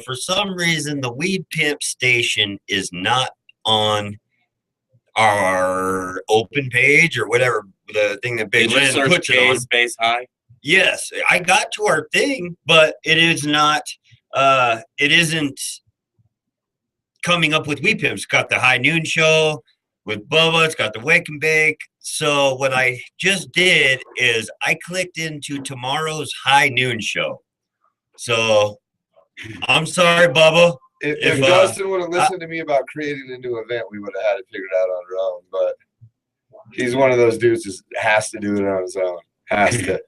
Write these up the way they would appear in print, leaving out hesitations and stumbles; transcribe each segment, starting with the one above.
for some reason, the Weed Pimp station is not on our open page or whatever the thing that Big Lynn puts it on. Space high. Yes, I got to our thing, but it is not. It isn't coming up with Weed Pimps. It's got the High Noon Show with Bubba. It's got the Wake and Bake. So what I just did is I clicked into tomorrow's High Noon Show. So I'm sorry, Bubba. If Dustin would have listened to me about creating a new event, we would have had it figured out on our own. But he's one of those dudes that has to do it on his own. Has to.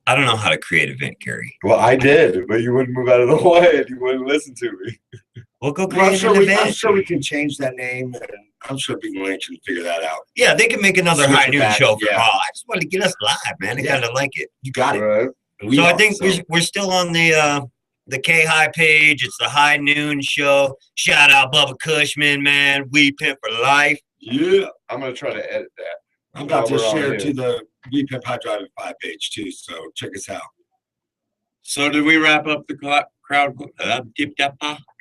I don't know how to create an event, Gary. Well, I did, but you wouldn't move out of the way and you wouldn't listen to me. We'll go create an event. I'm sure we can change that name, and I'm sure people can figure that out. Yeah, they can make another Switch High it Noon back, Show for yeah. I just want to get us live, man. I kind of like it. You got it. Right. So I think we're still on the K-High page. It's the High Noon Show. Shout out Bubba Cushman, man. Weed Pimp for life. Yeah. I'm going to try to edit that. I'm about to share to the Weed Pimp High Drive 5 page, too, so check us out. So did we wrap up the crowd? The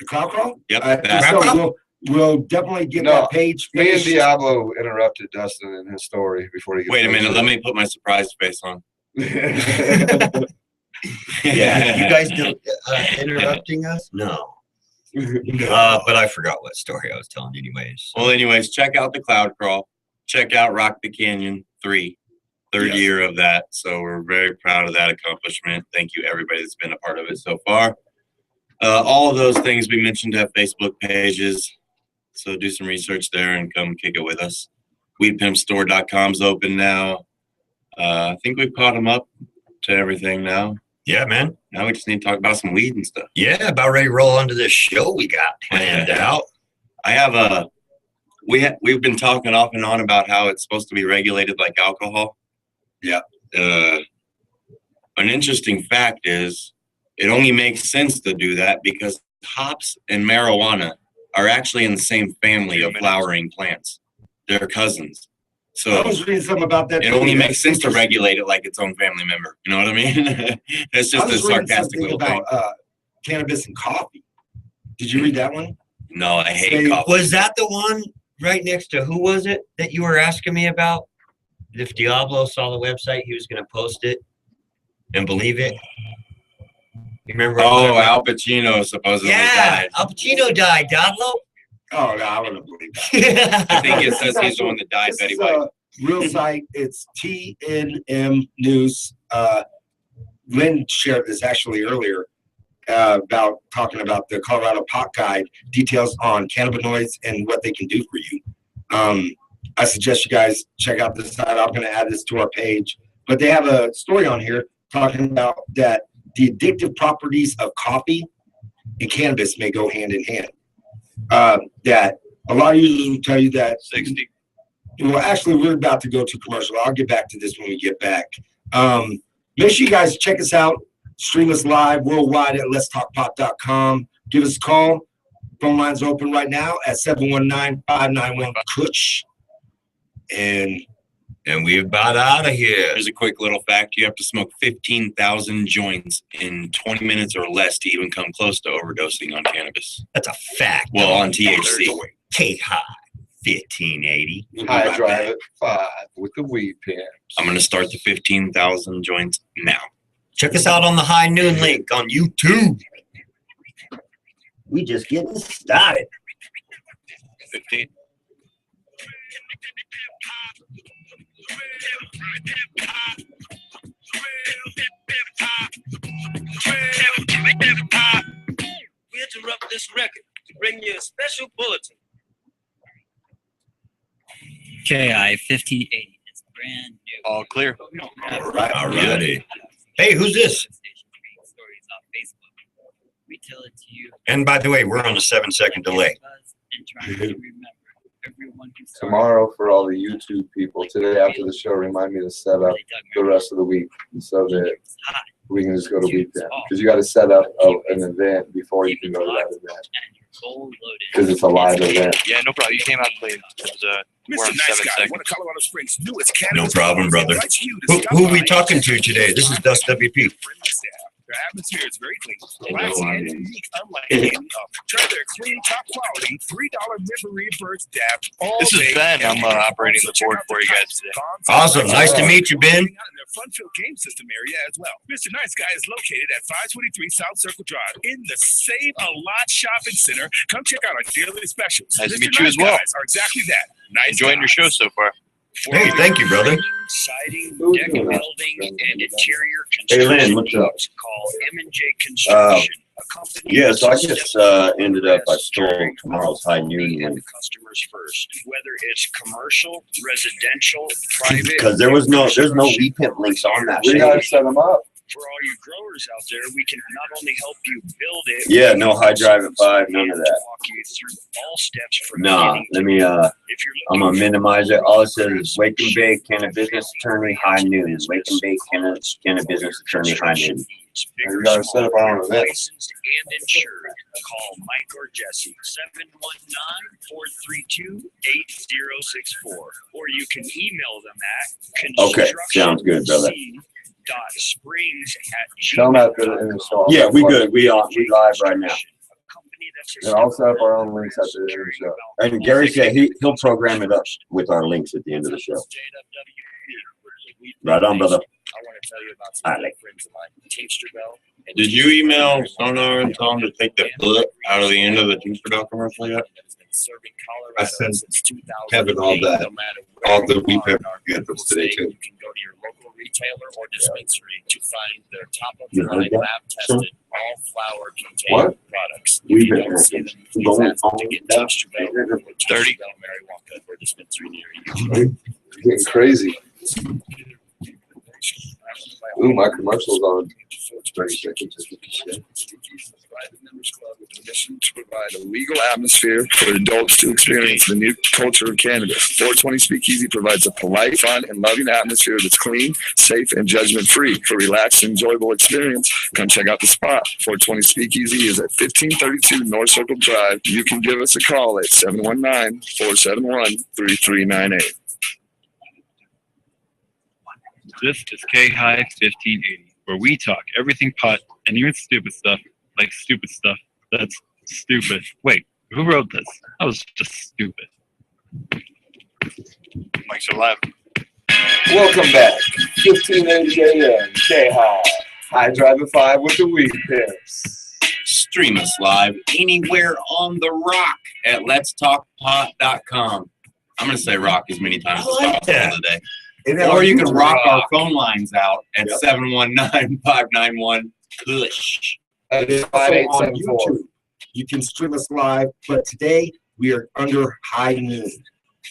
crowd crawl? Yep. We'll definitely get that page Me finished. and Diablo interrupted Dustin in his story before he. Wait a minute. Let me put my surprise face on. Yeah, you guys interrupting us? No. But I forgot what story I was telling anyways. Well, anyways, check out the Cloud Crawl. Check out Rock the Canyon 3. Third year of that. So we're very proud of that accomplishment. Thank you, everybody that's been a part of it so far. All of those things we mentioned have Facebook pages. So do some research there and come kick it with us. WeedPimpStore.com is open now. I think we've caught them up to everything now. Yeah, man. Now we just need to talk about some weed and stuff. Yeah, about ready to roll onto this show we got planned out. I have we've been talking off and on about how it's supposed to be regulated like alcohol. Yeah. An interesting fact is it only makes sense to do that because hops and marijuana are actually in the same family of flowering plants. They're cousins. So I was reading something about that. It only makes sense to regulate it like its own family member. You know what I mean? That's just a sarcastic little thing. Cannabis and coffee. Did you read that one? No, I hate coffee. Was that the one right next to who was it that you were asking me about? If Diablo saw the website, he was going to post it and believe it. You remember? Oh, Al Pacino supposedly died. Al Pacino died, Diablo. Oh, no, I wouldn't believe that. I think it says he's the one that died, Betty White. Real site. It's TNM News. Lynn shared this actually earlier about talking about the Colorado Pot Guide, details on cannabinoids and what they can do for you. I suggest you guys check out this site. I'm going to add this to our page. But they have a story on here talking about that the addictive properties of coffee and cannabis may go hand in hand. That a lot of users will tell you that 60. Well, actually, we're about to go to commercial. I'll get back to this when we get back. Make sure you guys check us out. Stream us live worldwide at letstalkpop.com. Give us a call. Phone lines are open right now at 719-591-KUTCH. And we're about out of here. Here's a quick little fact. You have to smoke 15,000 joints in 20 minutes or less to even come close to overdosing on cannabis. That's a fact. Well, on THC. K-High 1580. High Drive at 5 with the Weed Pimps. I'm going to start the 15,000 joints now. Check us out on the High Noon link on YouTube. We just getting started. 15. We interrupt this record to bring you a special bulletin. KI 1580. It's brand new. All clear. All right. Alrighty. Hey, who's this? We tell it to you. And by the way, we're on a 7-second delay. Tomorrow for all the YouTube people. Today after the show, remind me to set up the rest of the week so that we can just go to weekend. Because you got to set up an event before you can go to that event. Because it's a live event. Yeah, no problem. You came out clean. We're on 7 seconds. No problem, brother. Who are we talking to today? This is Dust WP. Their atmosphere is very clean, know, relaxing, I and mean- unique, unlike any other. Try their clean, top quality, $3 member reimbursed dab. all This is day, Ben. I'm every day. operating the Also, check board out for the you guys Cots, today. Bonds, Awesome. and Nice to Lots meet you, Ben. in their fun-filled game system area as well. Mr. Nice Guy is located at 523 South Circle Drive in the Save a Lot Shopping Center. Come check out our daily specials. Nice to Mr. meet you Nice as well. Guys are exactly that. Nice Enjoying your show guys. so far. Hey, thank you, brother. Siding, Who's deck doing that? building, and interior Hey, Lynn, construction what's up? needs. Call M&J Construction. A company Yeah, so I that's just stepping ended up, I west, stole serving tomorrow's high noon and link. the customers first. Whether it's commercial, residential, private. Because there's no construction, WePimp links on that We gotta page. set them up. For all you growers out there, we can not only help you build it. Yeah, no high drive at 5, none of that. Walk you through all steps from Nah, beginning let to me, end. If you're I'm looking gonna minimize it. All it says is Wake and Bake, Can a Business Attorney, High Noon. Wake and Bake, Can a Business Attorney, High Noon. We gotta set up our own event. Licensed and insured. Call Mike or Jesse, 719-432-8064. Or you can email them at Okay, sounds good, brother. Springs Tell them at the end of the show. Yeah, we good. We live right now. And I'll set up our own links at the end of the show. And Gary said he'll program it up with our links at the end of the show. Right on, brother. I want to tell you about All some right. friends of mine, Teamster Bell. and Did you email Sonar and tell them to take the foot out of the end of the Teamster Bell commercial yet? I sent Kevin all the WePimp anthems today too. You can go to your local retailer or dispensary to find their top of You the heard line that? lab tested all flour What? containing products. We've If you been don't see them, please going ask them to on get that. Teamster Bell or Teamster 30. Bell Mary Walker or dispensary near you. Getting crazy. Ooh, my commercial's on 30 seconds. Private Members Club with a mission to provide a legal atmosphere for adults to experience the new culture of cannabis. 420 Speakeasy provides a polite, fun, and loving atmosphere that's clean, safe, and judgment-free. For a relaxed, enjoyable experience, come check out the spot. 420 Speakeasy is at 1532 North Circle Drive. You can give us a call at 719-471-3398. This is K-High 1580, where we talk everything pot and even stupid stuff, like stupid stuff that's stupid. Wait, who wrote this? That was just stupid. Mike's alive. Welcome back. 1580 AM, K-High. High Drive at 5 with the Weed Pimps. Stream us live anywhere on the rock at letstalkpot.com. I'm gonna say rock as many times I as like possible that. today. And then Or on you can YouTube, rock our phone lines out at Yep. 719-591-KUSH. That is also on 5874. YouTube. You can stream us live, but today we are under high noon.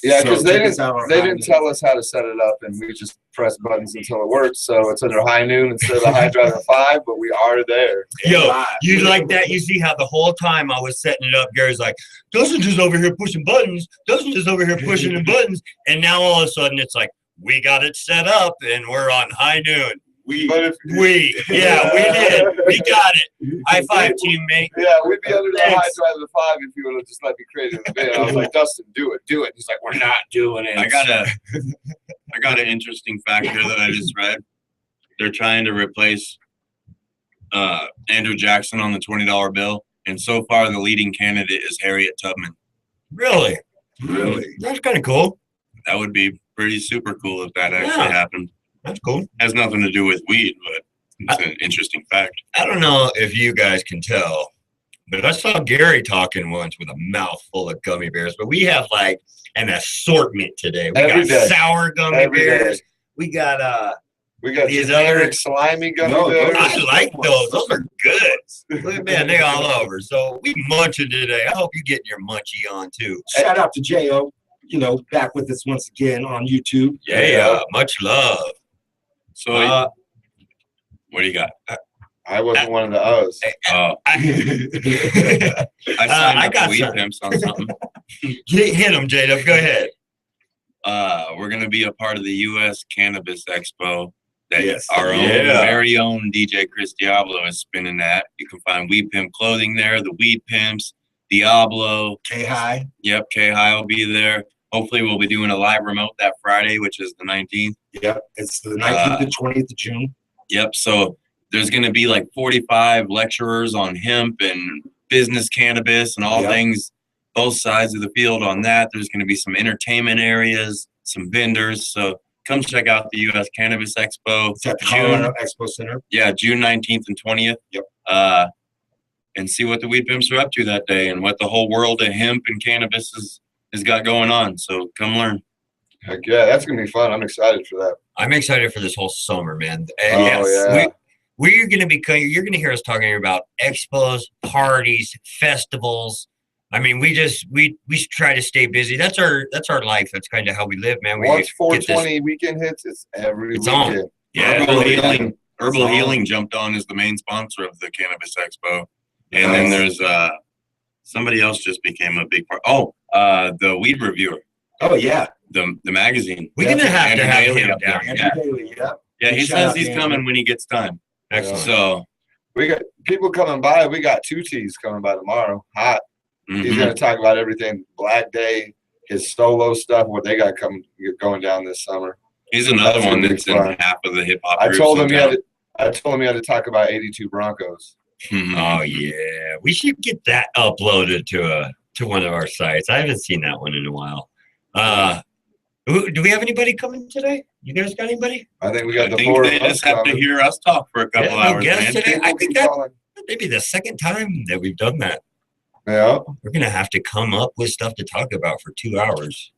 Yeah, So because they check us out on didn't High Noon. tell us how to set it up, and we just press buttons until it works. So it's under high noon instead of the high drive at 5, but we are there. Yo, Live. you like that? You see how the whole time I was setting it up, Gary's like, Dustin's just over here pushing buttons. Dustin's just over here pushing the buttons. And now all of a sudden it's like, we got it set up and we're on high noon. But if Yeah, we did. We got it. High five, teammate. Yeah, we'd be under the high Thanks. drive at 5 if you would have just let me create an event. I was like, Dustin, do it. He's like, we're not doing it. I got an interesting fact here that I just read. They're trying to replace Andrew Jackson on the $20 bill, and so far the leading candidate is Harriet Tubman. Really? Really? That's kind of cool. That would be pretty super cool if that actually Yeah. happened. That's cool. Has nothing to do with weed, but it's an interesting fact. I don't know if you guys can tell, but I saw Gary talking once with a mouth full of gummy bears. But we have like an assortment today. We Every got day. sour gummy Every day. bears. We got We got These generic other- slimy gummy No, bears. I like those. Those are good. Look at man, they all over. So we munching today. I hope you getting your munchie on too. Shout out to J.O., back with us once again on YouTube. Yeah, much love. So what do you got? I wasn't one of the O's. I I signed up got for Weed some. Pimps on something. hit them, J-Dub. Go ahead. We're gonna be a part of the U.S. Cannabis Expo that Yes. our own Yeah. very own DJ Chris Diablo is spinning at. You can find Weed Pimp clothing there. The Weed Pimps, Diablo. K-High. Yep, K-High will be there. Hopefully, we'll be doing a live remote that Friday, which is the 19th. Yep. It's the 19th to 20th of June. Yep. So there's going to be like 45 lecturers on hemp and business cannabis and all Yeah. things, both sides of the field on that. There's going to be some entertainment areas, some vendors. So come check out the U.S. Cannabis Expo. It's at the Colorado Expo Center. Yeah, June 19th and 20th. Yep. And see what the Weed Pimps are up to that day and what the whole world of hemp and cannabis has got going on. So come learn. Heck yeah, that's gonna be fun. I'm excited for that. I'm excited for this whole summer, man. Oh, yeah. We're going to be, you're going to hear us talking about expos, parties, festivals. I mean, we try to stay busy. That's our life. That's kind of how we live, man. We Once get this- 420 weekend hits, it's every It's on. weekend. Yeah, Herbal Healing jumped on as the main sponsor of the Cannabis Expo. And then there's somebody else just became a big part. Oh, the Weed Reviewer, Oh yeah. the magazine. we're going to have Andrew to have Daly him up there. down. Andrew Yeah. Daly, yeah. Yeah, he Shout says out he's to coming Andrew. when he gets time. Excellent. So We got people coming by. We got 2Ts coming by tomorrow. Hot. He's mhm. gonna talk about everything Black Day, his solo stuff, what they got going down this summer. He's another That's one gonna be that's in fun. half of the hip hop. I groups told him in he town. had to talk about 82 Broncos. Mhm. Oh yeah, we should get that uploaded to one of our sites. I haven't seen that one in a while. Do we have anybody coming today? You guys got anybody? I think we I got the think four they of us just have to coming. hear us talk for a couple Yeah, no hours, guests man. today. I People think keep that calling. maybe the second time that we've done that. Yeah, We're gonna have to come up with stuff to talk about for 2 hours.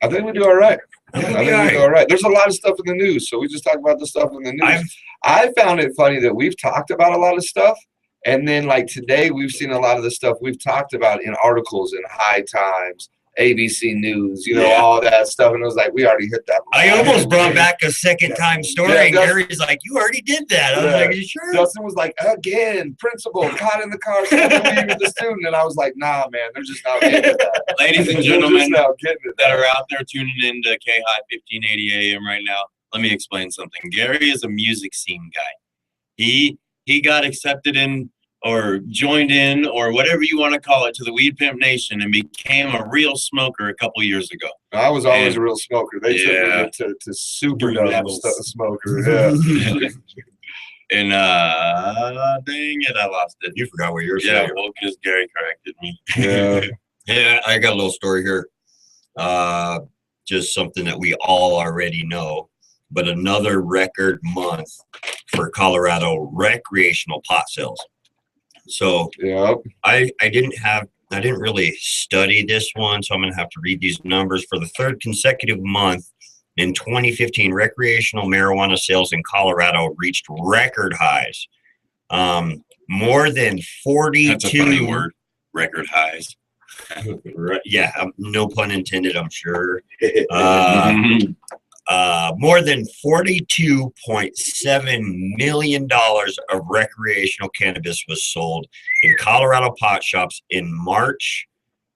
I think we do all right. I I think think we we do all right. There's a lot of stuff in the news, so we just talk about the stuff in the news. I found it funny that we've talked about a lot of stuff, and then like today we've seen a lot of the stuff we've talked about in articles in High Times, ABC News, Yeah. all that stuff, and it was like we already hit that. I almost brought back a second time story, Yeah, and that's- Gary's like, "You already did that." I was Yeah. like, "You sure?" Justin was like, again, principal caught in the car smoking weed with the student, and I was like, nah, man, they're just not getting to that. Ladies and They're just gentlemen now getting to that that. are out there tuning in to K-High 1580 AM right now, let me explain something. Gary is a music scene guy. He got accepted in or joined in or whatever you want to call it to the Weed Pimp Nation and became a real smoker a couple years ago. I was always And- a real smoker. They Yeah. took me to super Dude dope levels. smoker. Yeah. And dang it, I lost it. You forgot what you were Yeah, saying. well, because Gary corrected me. Yeah. Yeah, I got a little story here. Just something that we all already know, but another record month for Colorado recreational pot sales. So Yep. I didn't really study this one, so I'm gonna have to read these numbers. For the third consecutive month in 2015, recreational marijuana sales in Colorado reached record highs. More than 42. That's a funny word. Record highs. Yeah, no pun intended, I'm sure. Mhm. More than $42.7 million of recreational cannabis was sold in Colorado pot shops in March.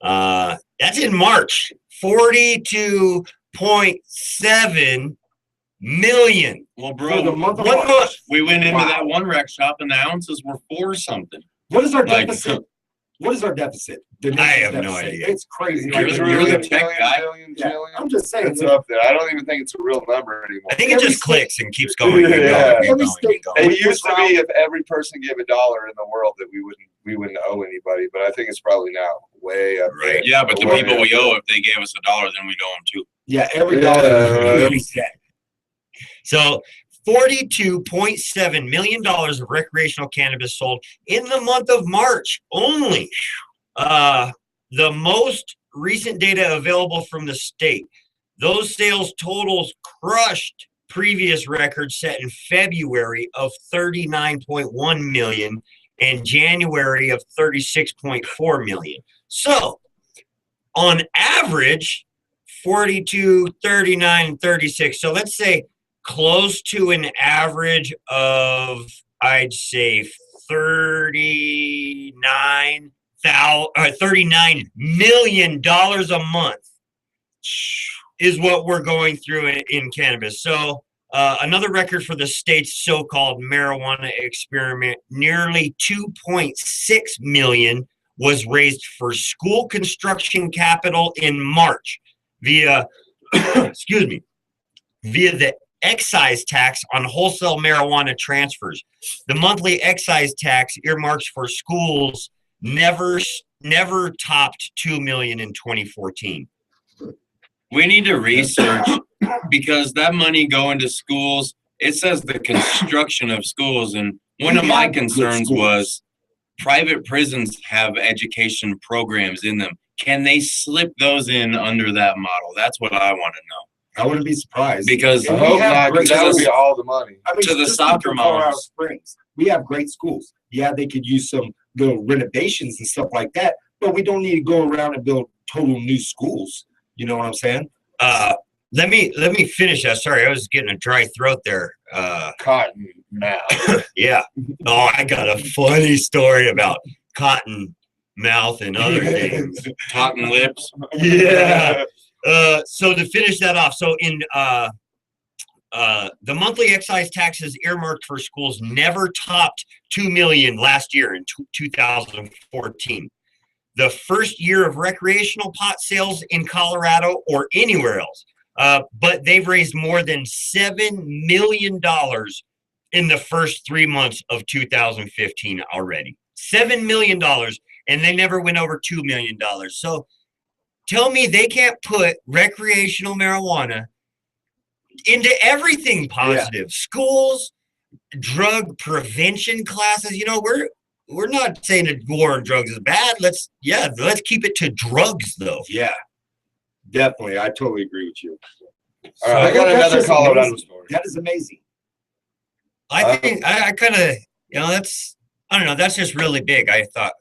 That's in March. 42.7 million. Well, For the bro, month of 1 March. month. we went into Wow. that one rec shop and the ounces were 4 something. What is our Like- deficit? What is our deficit? The I nation's have no deficit. idea. It's crazy. You're Like, the Trillion, tech guy. billion, yeah, trillion. I'm just saying. It's up there. I don't even think it's a real number anymore. I think it Every just state- clicks and keeps going. And Yeah. going, and Every going, state- and going. It used to be if every person gave $1 in the world that we wouldn't owe anybody, but I think it's probably now way up there. Right. Yeah, but the Way people up we there. owe, if they gave us $1, then we'd owe them too. Yeah, every Yeah. dollar. Reset. So $42.7 million of recreational cannabis sold in the month of March only. The most recent data available from the state. Those sales totals crushed previous records set in February of 39.1 million and January of 36.4 million. So on average, 42, 39, 36. So let's say close to an average of, I'd say, $39 million a month is what we're going through in cannabis. So another record for the state's so-called marijuana experiment, nearly 2.6 million was raised for school construction capital in March via, excuse me, via the excise tax on wholesale marijuana transfers. The monthly excise tax earmarks for schools never topped 2 million in 2014. We need to research because that money going to schools, it says the construction of schools. And one of my concerns was private prisons have education programs in them. Can they slip those in under that model? That's what I want to know. I wouldn't be surprised. Because I hope not, 'cause that would be all the money. I mean, to the just soccer look at Colorado moms. Springs. We have great schools. Yeah, they could use some little renovations and stuff like that, but we don't need to go around and build total new schools. You know what I'm saying? Let me finish that. Sorry, I was getting a dry throat there. Cotton mouth. Yeah. Oh, I got a funny story about cotton mouth and other things. Cotton lips. Yeah. So to finish that off, so in the monthly excise taxes earmarked for schools never topped 2 million last year in 2014. The first year of recreational pot sales in Colorado or anywhere else. But they've raised more than $7 million in the first 3 months of 2015 already. $7 million, and they never went over $2 million. So tell me they can't put recreational marijuana into everything positive. Yeah. Schools, drug prevention classes. You know, we're not saying that war on drugs is bad. Let's keep it to drugs though. Yeah, definitely. I totally agree with you. All right, I got another Colorado story. That is amazing. I think I kind of, I don't know. That's just really big. I thought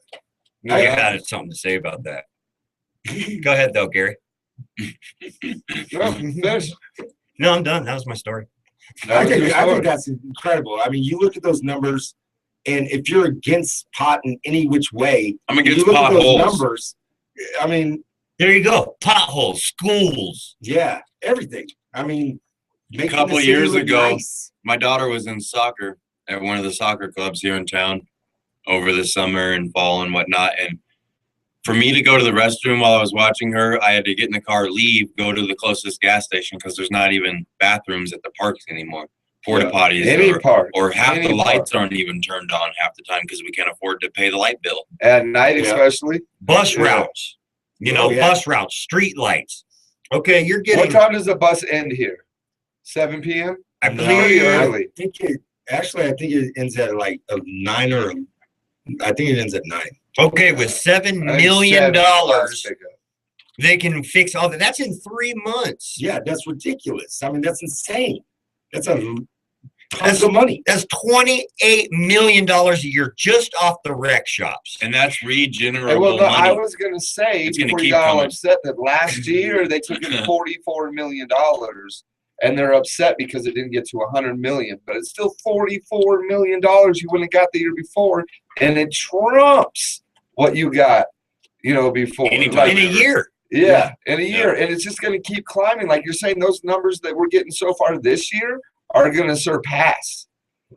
you had something to say about that. Go ahead though, Gary. No, I'm done. That was my story. I think that's incredible. I mean, you look at those numbers, and if you're against pot in any which way, I'm against you look potholes. at those numbers. I mean, there you go. Potholes, schools. Yeah, everything. I mean, a couple of years ago, my daughter was in soccer at one of the soccer clubs here in town over the summer and fall and whatnot. And for me to go to the restroom while I was watching her, I had to get in the car, leave, go to the closest gas station because there's not even bathrooms at the parks anymore. Porta potties or half the lights aren't even turned on half the time because we can't afford to pay the light bill. At night, especially. Bus routes. Bus routes, street lights. Okay, you're getting. What time does the bus end here? 7 p.m. I believe early. I think it ends at like 9 or. I think it ends at 9. Okay, with $7 million, they can fix all that. That's in 3 months. Yeah, that's ridiculous. I mean, that's insane. That's tons of money. That's $28 million a year just off the rec shops. And that's regenerable money. I was going to say, before you got all upset, that last year they took in $44 million, and they're upset because it didn't get to $100 million. But it's still $44 million you wouldn't have got the year before, and it trumps what you got, before. In a year. Yeah, in a year. And it's just going to keep climbing. Like you're saying, those numbers that we're getting so far this year are going to surpass.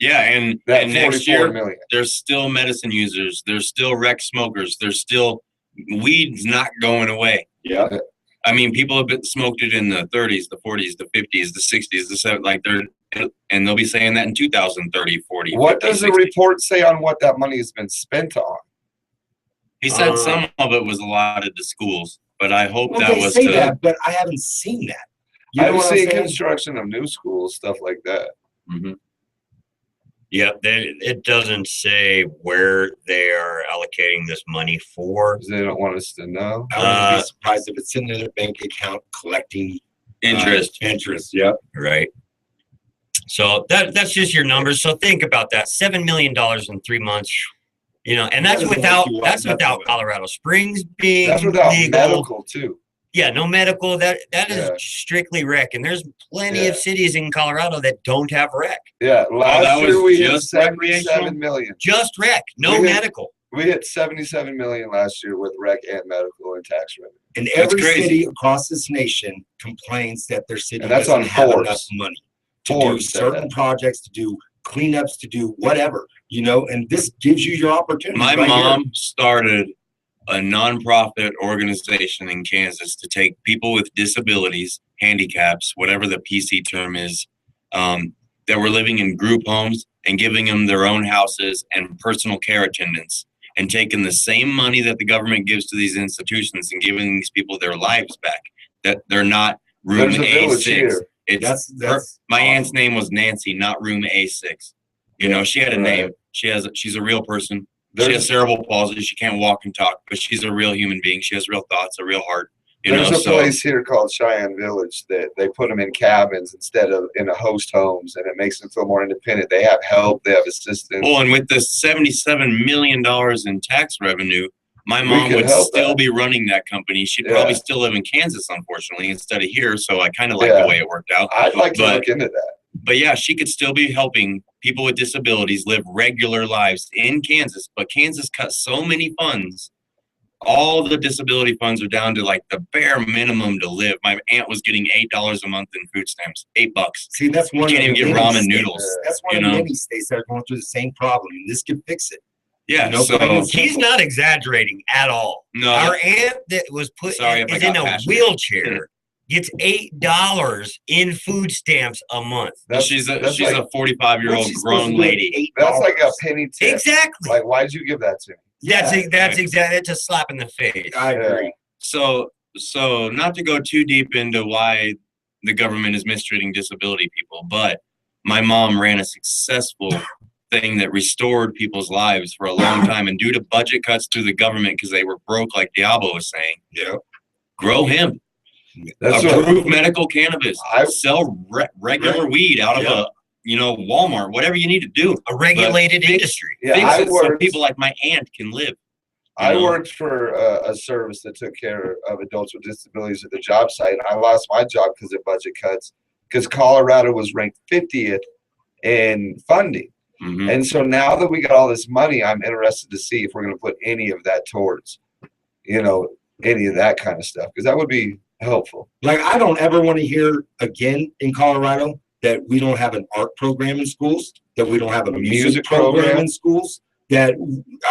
Yeah, and next year, million. There's still medicine users. There's still rec smokers. There's still weed's not going away. Yeah. I mean, people have been smoked it in the 30s, the 40s, the 50s, the 60s, the 70s, and they'll be saying that in 2030, 40. What 50, does 60. the report say on what that money has been spent on? He said some of it was allotted to schools, but I hope that they was say to. that, but I haven't seen that. I've seen construction of new schools, stuff like that. Mm-hmm. Yep, it doesn't say where they are allocating this money for. They don't want us to know. I wouldn't be surprised if it's in their bank account collecting interest. Yep. Right. So that's just your numbers. So think about that: $7 million in 3 months. And that's without Colorado Springs being that's without legal. Medical too. Yeah, no medical. That is strictly rec, and there's plenty of cities in Colorado that don't have rec. Yeah, last year we hit just 77 million. Just rec, no medical. We hit 77 million last year with rec and medical and tax revenue. And every city across this nation complains that their city that's doesn't on have Forbes. enough money to do certain projects, to do cleanups, to do whatever, and this gives you your opportunity. My mom started a nonprofit organization in Kansas to take people with disabilities, handicaps, whatever the PC term is, that were living in group homes and giving them their own houses and personal care attendants, and taking the same money that the government gives to these institutions and giving these people their lives back. That they're not room There's a village A6. here. It's That's my awesome. aunt's name was Nancy, not room A6. You know, she had a name. She's a real person. She has cerebral palsy. She can't walk and talk, but she's a real human being. She has real thoughts, a real heart. There's a place here called Cheyenne Village that they put them in cabins instead of in a host homes, and it makes them feel more independent. They have help, they have assistance. Well, and with the $77 million in tax revenue, my We mom could would help still that. be running that company. She'd Yeah. probably still live in Kansas, unfortunately, instead of here. So I kind of like Yeah. the way it worked out. I'd like to But- look into that. But yeah, she could still be helping people with disabilities live regular lives in Kansas. But Kansas cut so many funds. All the disability funds are down to like the bare minimum to live. My aunt was getting $8 a month in food stamps, $8. See, that's You one can't of even the get many ramen states- noodles. That's one you of know? the many states that are going through the same problem, and this could fix it. Yeah. No So plans. He's not exaggerating at all. no, Our aunt that was put Sorry if I is in got a passionate. wheelchair gets $8 in food stamps a month. she's a that's like, 45-year-old What's she supposed grown to do with lady. that's like a $8? penny tip. Exactly. Like, why'd you give that to me? That's exactly. It's a slap in the face. I agree. So not to go too deep into why the government is mistreating disability people, but my mom ran a successful thing that restored people's lives for a long time, and due to budget cuts through the government because they were broke, like Diablo was saying, Yeah. grow hemp, That's approve medical cannabis, I- sell regular weed out of a Walmart, whatever you need to do. A regulated But fix- industry. Yeah, Fix I it so worked. people like my aunt can live. I know? worked for a service that took care of adults with disabilities at the job site. I lost my job because of budget cuts, because Colorado was ranked 50th in funding. Mhm. And so now that we got all this money, I'm interested to see if we're going to put any of that towards, any of that kind of stuff, because that would be helpful. Like, I don't ever want to hear again in Colorado that we don't have an art program in schools, that we don't have a music program in schools. That,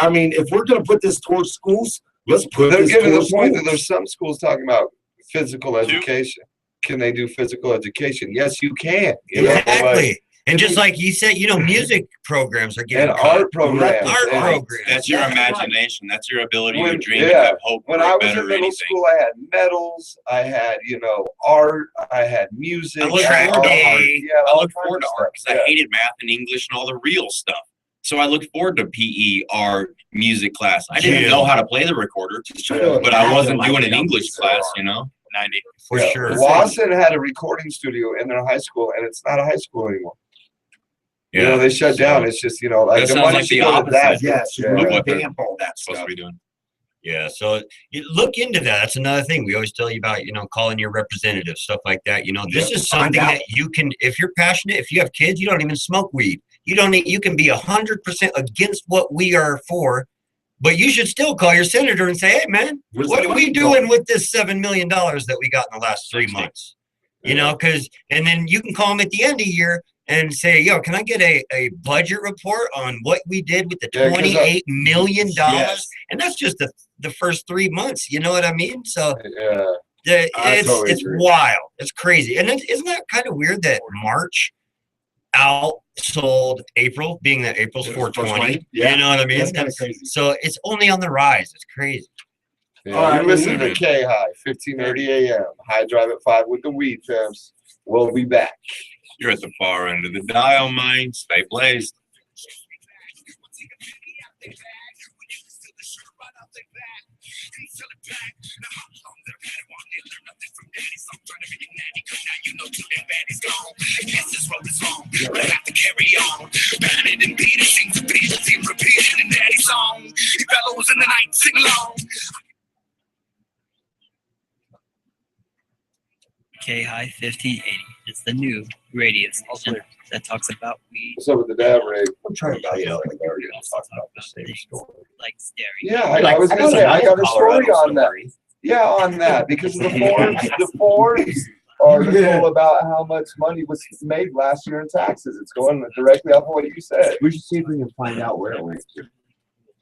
I mean, if we're going to put this towards schools, let's put They're this getting to the towards point that schools. there's some schools talking about physical education. Can they do physical education? Yes, you can. Exactly. And just like you said, music programs are getting And cut. art programs. Art and- programs. That's your That's right. imagination. That's your ability When- to dream and yeah. have hope When for I a was better in middle anything. school, I had medals, I had, art, I had music. I look had forward to all- art. Yeah, I all look kinds forward to of art stuff. because I hated math and English and all the real stuff. So I look forward to PE, art, music class. I didn't Yeah. know how to play the recorder, Yeah. but I wasn't Imagine doing like an English that. class, 90. For Yeah. sure. Lawson had a recording studio in their high school, and it's not a high school anymore. They shut down. It's just, like That the sounds money like should the go to that. opposite. Yes, Yeah. of what they're revamp all that supposed stuff. to be doing. Yeah, so you look into that. That's another thing we always tell you about, calling your representative, stuff like that. This is Find something out. that you can, if you're passionate, if you have kids, you don't even smoke weed. You can be 100% against what we are for, but you should still call your senator and say, hey, man, Where's what the are we money doing going? with this $7 million that we got in the last 3 months? And then you can call them at the end of the year and say, yo, can I get a budget report on what we did with the Yeah, 'cause $28 million? Yes. And that's just the first 3 months. You know what I mean? So Yeah. I it's totally it's agree. wild. It's crazy. And isn't that kind of weird that March outsold April, being that April's 420? Yeah. You know what I mean? That's kind of crazy. So it's only on the rise. It's crazy. Yeah, All right, you're listening to K High, 15:30 a.m. High Drive at 5 with the Weed Pimps. We'll be back. You're at the far end of the dial, mine. Stay blazed. K High 1580 is the new radio station that talks about weed, What's up with the dab rig? I'm trying to value out like talk about the same story, like stereo. Yeah, I was gonna say I got a story on that. Yeah, on that because the Forbes article about how much money was made last year in taxes. It's going directly off of what you said. We should see if we can find out where it went to.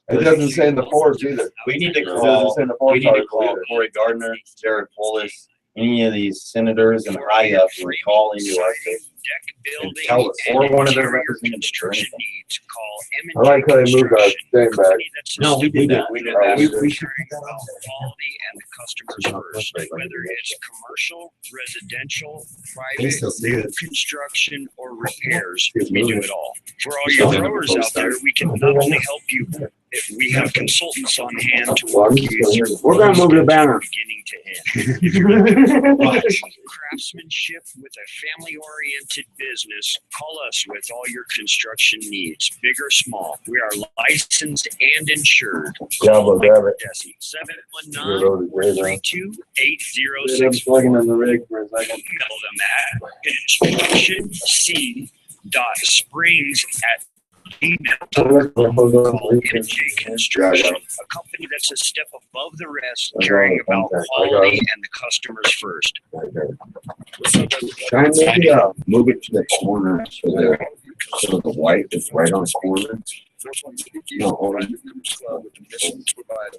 It doesn't say in the Forbes either. We need to It doesn't call. say in the We Forbes need to article call either. Cory Gardner, Jared Polis, any of these senators and high ups and call into our station. building, tell us. and Or one of their interior representatives or construction anything. needs, call M&J I like how they moved our Construction, thing a back. company that's No, we did that. We did Oh, that. we did. caring about quality and the customers first, whether it's commercial, residential, Can you still private, see it? construction, or repairs. It's We do moving. it all. For all your growers out there, we can not only help you, if we have consultants on hand to Well, I'm walk just you gonna through. hear- We're gonna move the banner. Beginning to end. Craftsmanship with a family-oriented business. Call us with all your construction needs, big or small. We are licensed and insured. Yeah, but grab it. Desi, You're loaded, great, huh? 719-32-8064. Plugging in the rig for a second. Email them at constructionc.springs@gmail.com. M&J Construction, a company that's a step above the rest, caring about quality and the customers first. Try and maybe, move it to the corner so the white is right on the corner. No, hold on.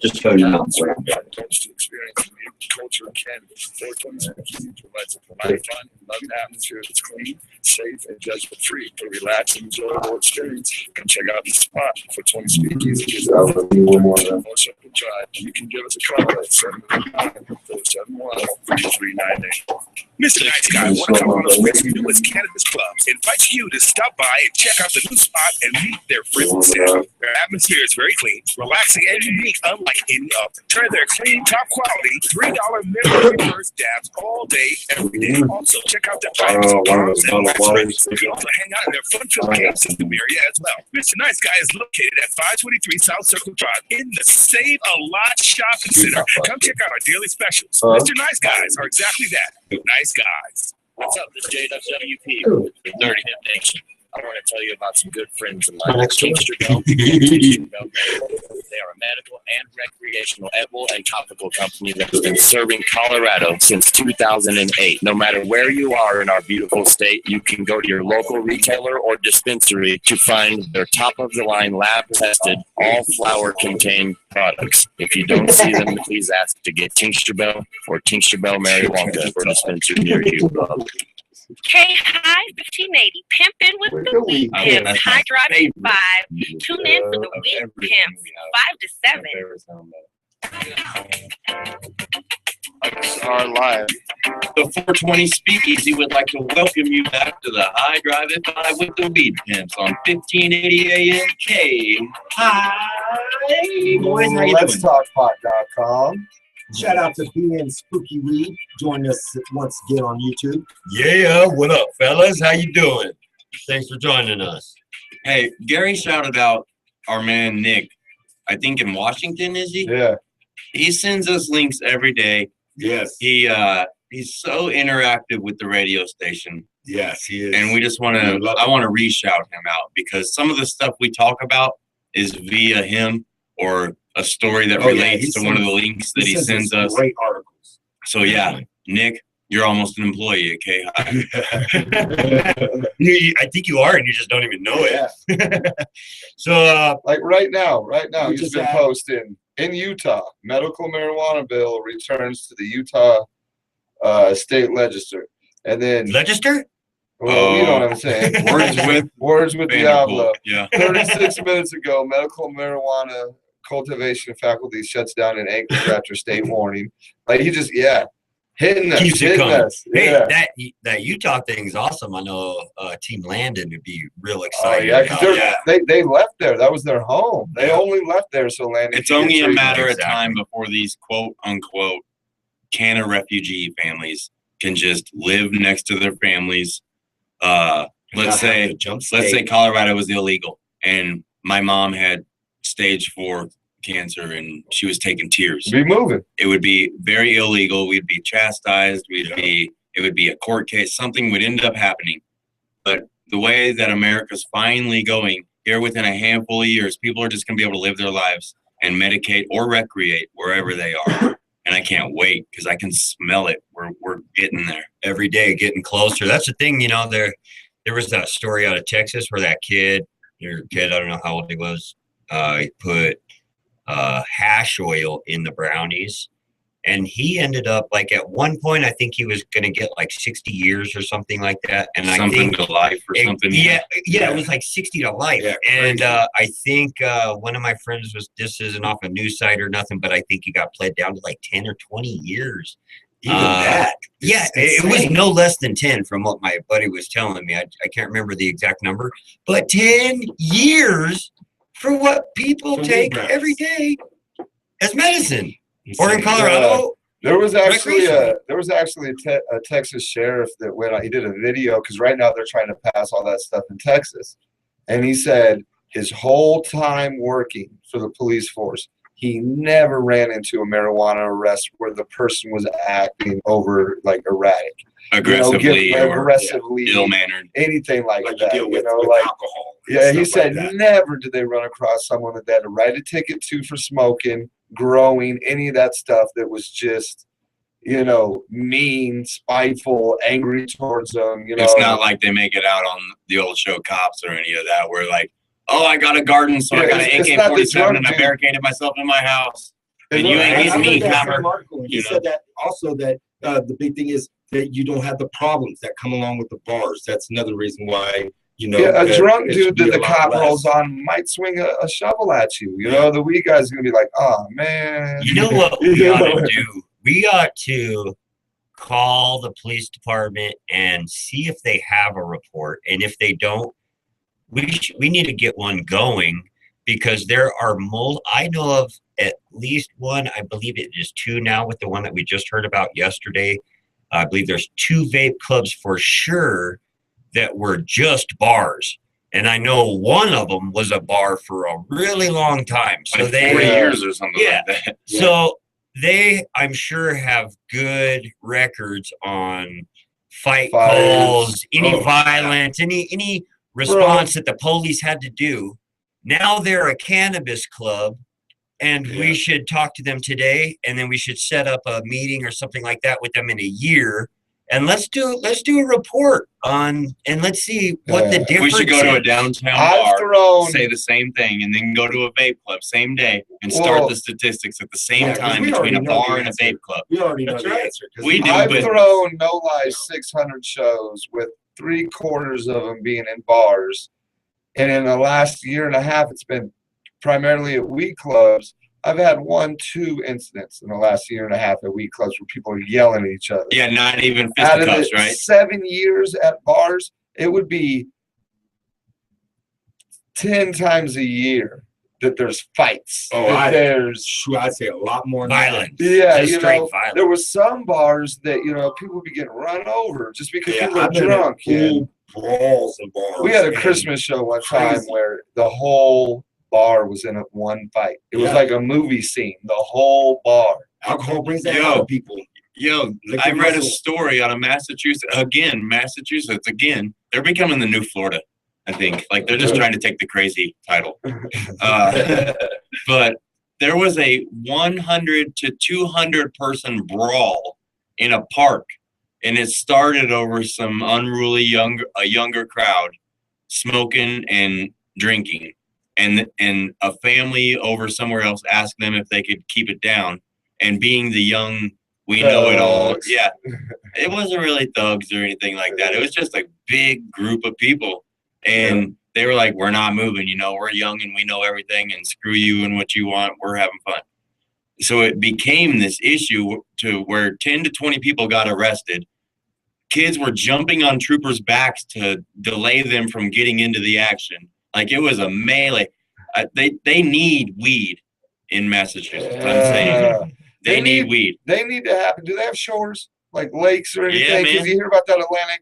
Just so you know where I'm at. To experience the new culture of Canada. 420 Speakeasy provides a polite, fun, and loving atmosphere that's clean, safe, and judgment-free. For a relaxed and enjoyable experience, come check out the spot. 420 Speakeasy is I'll let you one more then. North Circle Drive. You can give us a call at 719-471-3398. Mr. Nice Guy, one of Colorado's newest cannabis clubs, invites you to stop by and check out the new spot and meet their friends and staff. Their atmosphere is very clean, relaxing, and unique, unlike any other. Try their clean, top quality, $3 minimum reimbursed dabs all day, every day. Also, check out their pipes, bombs, and wax rings. You can also hang out in their fun-filled cave system area as well. Mr. Nice Guy is located at 523 South Circle Drive in the Save a Lot Shopping Center. Come check out our daily specials. Mr. Nice Guys are exactly that. Nice guys. What's up, this is JWP with the 30 Hip Nation. I want to tell you about some good friends of mine, Teamster Bell. They are a medical and recreational edible and topical company that has been serving Colorado since 2008. No matter where you are in our beautiful state, you can go to your local retailer or dispensary to find their top-of-the-line lab-tested, all-flower-contained products. If you don't see them, please ask to get Tincture Bell or Tincture Bell Mary Wonka for a dispensary near you. K-High 1580, pimping with the weed pimp, high driving 5. Tune in for the weed pimp, 5 to 7. Are live. The 420 Speakeasy would like to welcome you back to the High Drive at 5 with the Weed Pimps on 1580 AM K. Hi, boys. How you Let's doing? talk pot.com. Shout out to being Spooky Weed. Join us once again on YouTube. Yeah, what up, fellas? How you doing? Thanks for joining us. Hey, Gary shouted out our man Nick. I think in Washington, is he? Yeah. He sends us links every day. Yes. He's so interactive with the radio station. Yes, he is. And we just want to, I want to re-shout him out because some of the stuff we talk about is via him or a story that relates to one of the links that he sends us. Great articles. So yeah, Nick, you're almost an employee at K-High. I think you are, and you just don't even know it. So, like right now, We he's just been had- posting in Utah, medical marijuana bill returns to the Utah state legislature. And then, Legislature? well, you know what I'm saying. Words with Diablo. Yeah. 36 minutes ago, medical marijuana cultivation faculty shuts down in Anchorage after state warning. Like he just, hitting us, Keeps it hitting coming. us. Hey, Yeah. that Utah thing is awesome. I know Team Landon would be real Oh excited. yeah, because about they left there. That was their home. They only left there so Landon. It's could get only a treatment. matter of time before these quote unquote Canada refugee families can just live next to their families. Let's say Colorado was illegal and my mom had stage 4 cancer and she was taking tears. Be moving. It would be very illegal. We'd be chastised. It would be a court case. Something would end up happening. But the way that America's finally going here within a handful of years, people are just going to be able to live their lives and medicate or recreate wherever they are. And I can't wait because I can smell it. We're getting there every day, getting closer. That's the thing, there was that story out of Texas where that kid, I don't know how old he was, he put hash oil in the brownies And he ended up like at one point, I think he was going to get like 60 years or something like that. And I Something think to life or something. yeah, it was like 60 to life. Yeah, and crazy. I think one of my friends was, this isn't off a news site or nothing, but I think he got pled down to like 10 or 20 years. Even that. Yeah, it was no less than 10 from what my buddy was telling me. I can't remember the exact number, but 10 years for what people For take kneecaps. every day as medicine. Or in Colorado, There was actually recreational. a Texas sheriff that went on. He did a video because right now they're trying to pass all that stuff in Texas, and he said his whole time working for the police force, he never ran into a marijuana arrest where the person was acting over like erratic, Aggressively or aggressively, ill-mannered. anything like Like you that. deal with, Like alcohol. and yeah, he stuff like said that. never did they run across someone that they had to write a ticket to for smoking, growing, any of that stuff that was just, mean, spiteful, angry towards them. It's not like they make it out on the old show Cops or any of that where like, oh, I got a garden, so I Yeah, got an it's not the AK-47 drunk and I dude. barricaded myself in my house. And you ain't I getting read me, that copper. same article, and he You know? said that also that the big thing is that you don't have the problems that come along with the bars. That's another reason why, Yeah, a that drunk it dude should be that a the lot cop less. rolls on might swing a shovel at you. The weak guy's gonna be like, oh man. You know what we ought to do? We ought to call the police department and see if they have a report. And if they don't, we need to get one going, because there are I know of at least one, I believe it is two now with the one that we just heard about yesterday. I believe there's 2 vape clubs for sure that were just bars. And I know one of them was a bar for a really long time. So Like they 4 years or something Yeah. like that. So they, I'm sure, have good records on fight Fires. calls, any Oh, violence, any response that the police had to do. Now they're a cannabis club, and we should talk to them today, and then we should set up a meeting or something like that with them in a year. And let's do a report on, and let's see what the Yeah. difference We should go to a is. downtown I've bar, thrown say the same thing, and then go to a vape club same day and start Well, the statistics at the same Yeah, 'cause time we between already a know the bar and a answer. vape club. We already know That's the right. answer. 'cause We do, I've but- thrown no lie 600 shows with 3/4 of them being in bars, and in the last year and a half, it's been primarily at weed clubs. I've had 1-2 incidents in the last year and a half at weed clubs where people are yelling at each other. Yeah, not even Out of fisticuffs, the right? 7 years at bars, it would be 10 times a year that there's fights. Oh, that there's Sure, I'd say a lot more than Violence. yeah, Just you straight know, violence. there was some bars that people would be getting run over just because Yeah, people are I've been drunk. at And brawls and bars. we had a and Christmas show one time crazy. where the whole bar was in one fight. It was Yeah. like a movie scene. The whole bar. Alcohol brings that Yo. out of people. Yo, Liquid I read a muscle. story out of Massachusetts. Again, they're becoming the new Florida, I think. Like, they're just trying to take the crazy title. But there was a 100 to 200 person brawl in a park, and it started over some unruly younger crowd smoking and drinking. And a family over somewhere else asked them if they could keep it down. And being the young, we know it all. Thugs. Yeah, it wasn't really thugs or anything like that. It was just a big group of people, and they were like, "We're not moving. We're young and we know everything. And screw you and what you want. We're having fun." So it became this issue to where 10 to 20 people got arrested. Kids were jumping on troopers' backs to delay them from getting into the action. Like, it was a melee. They need weed in Massachusetts. I'm saying they need weed. They need to happen. Do they have shores like lakes or Yeah, anything? Because man. you hear about that Atlantic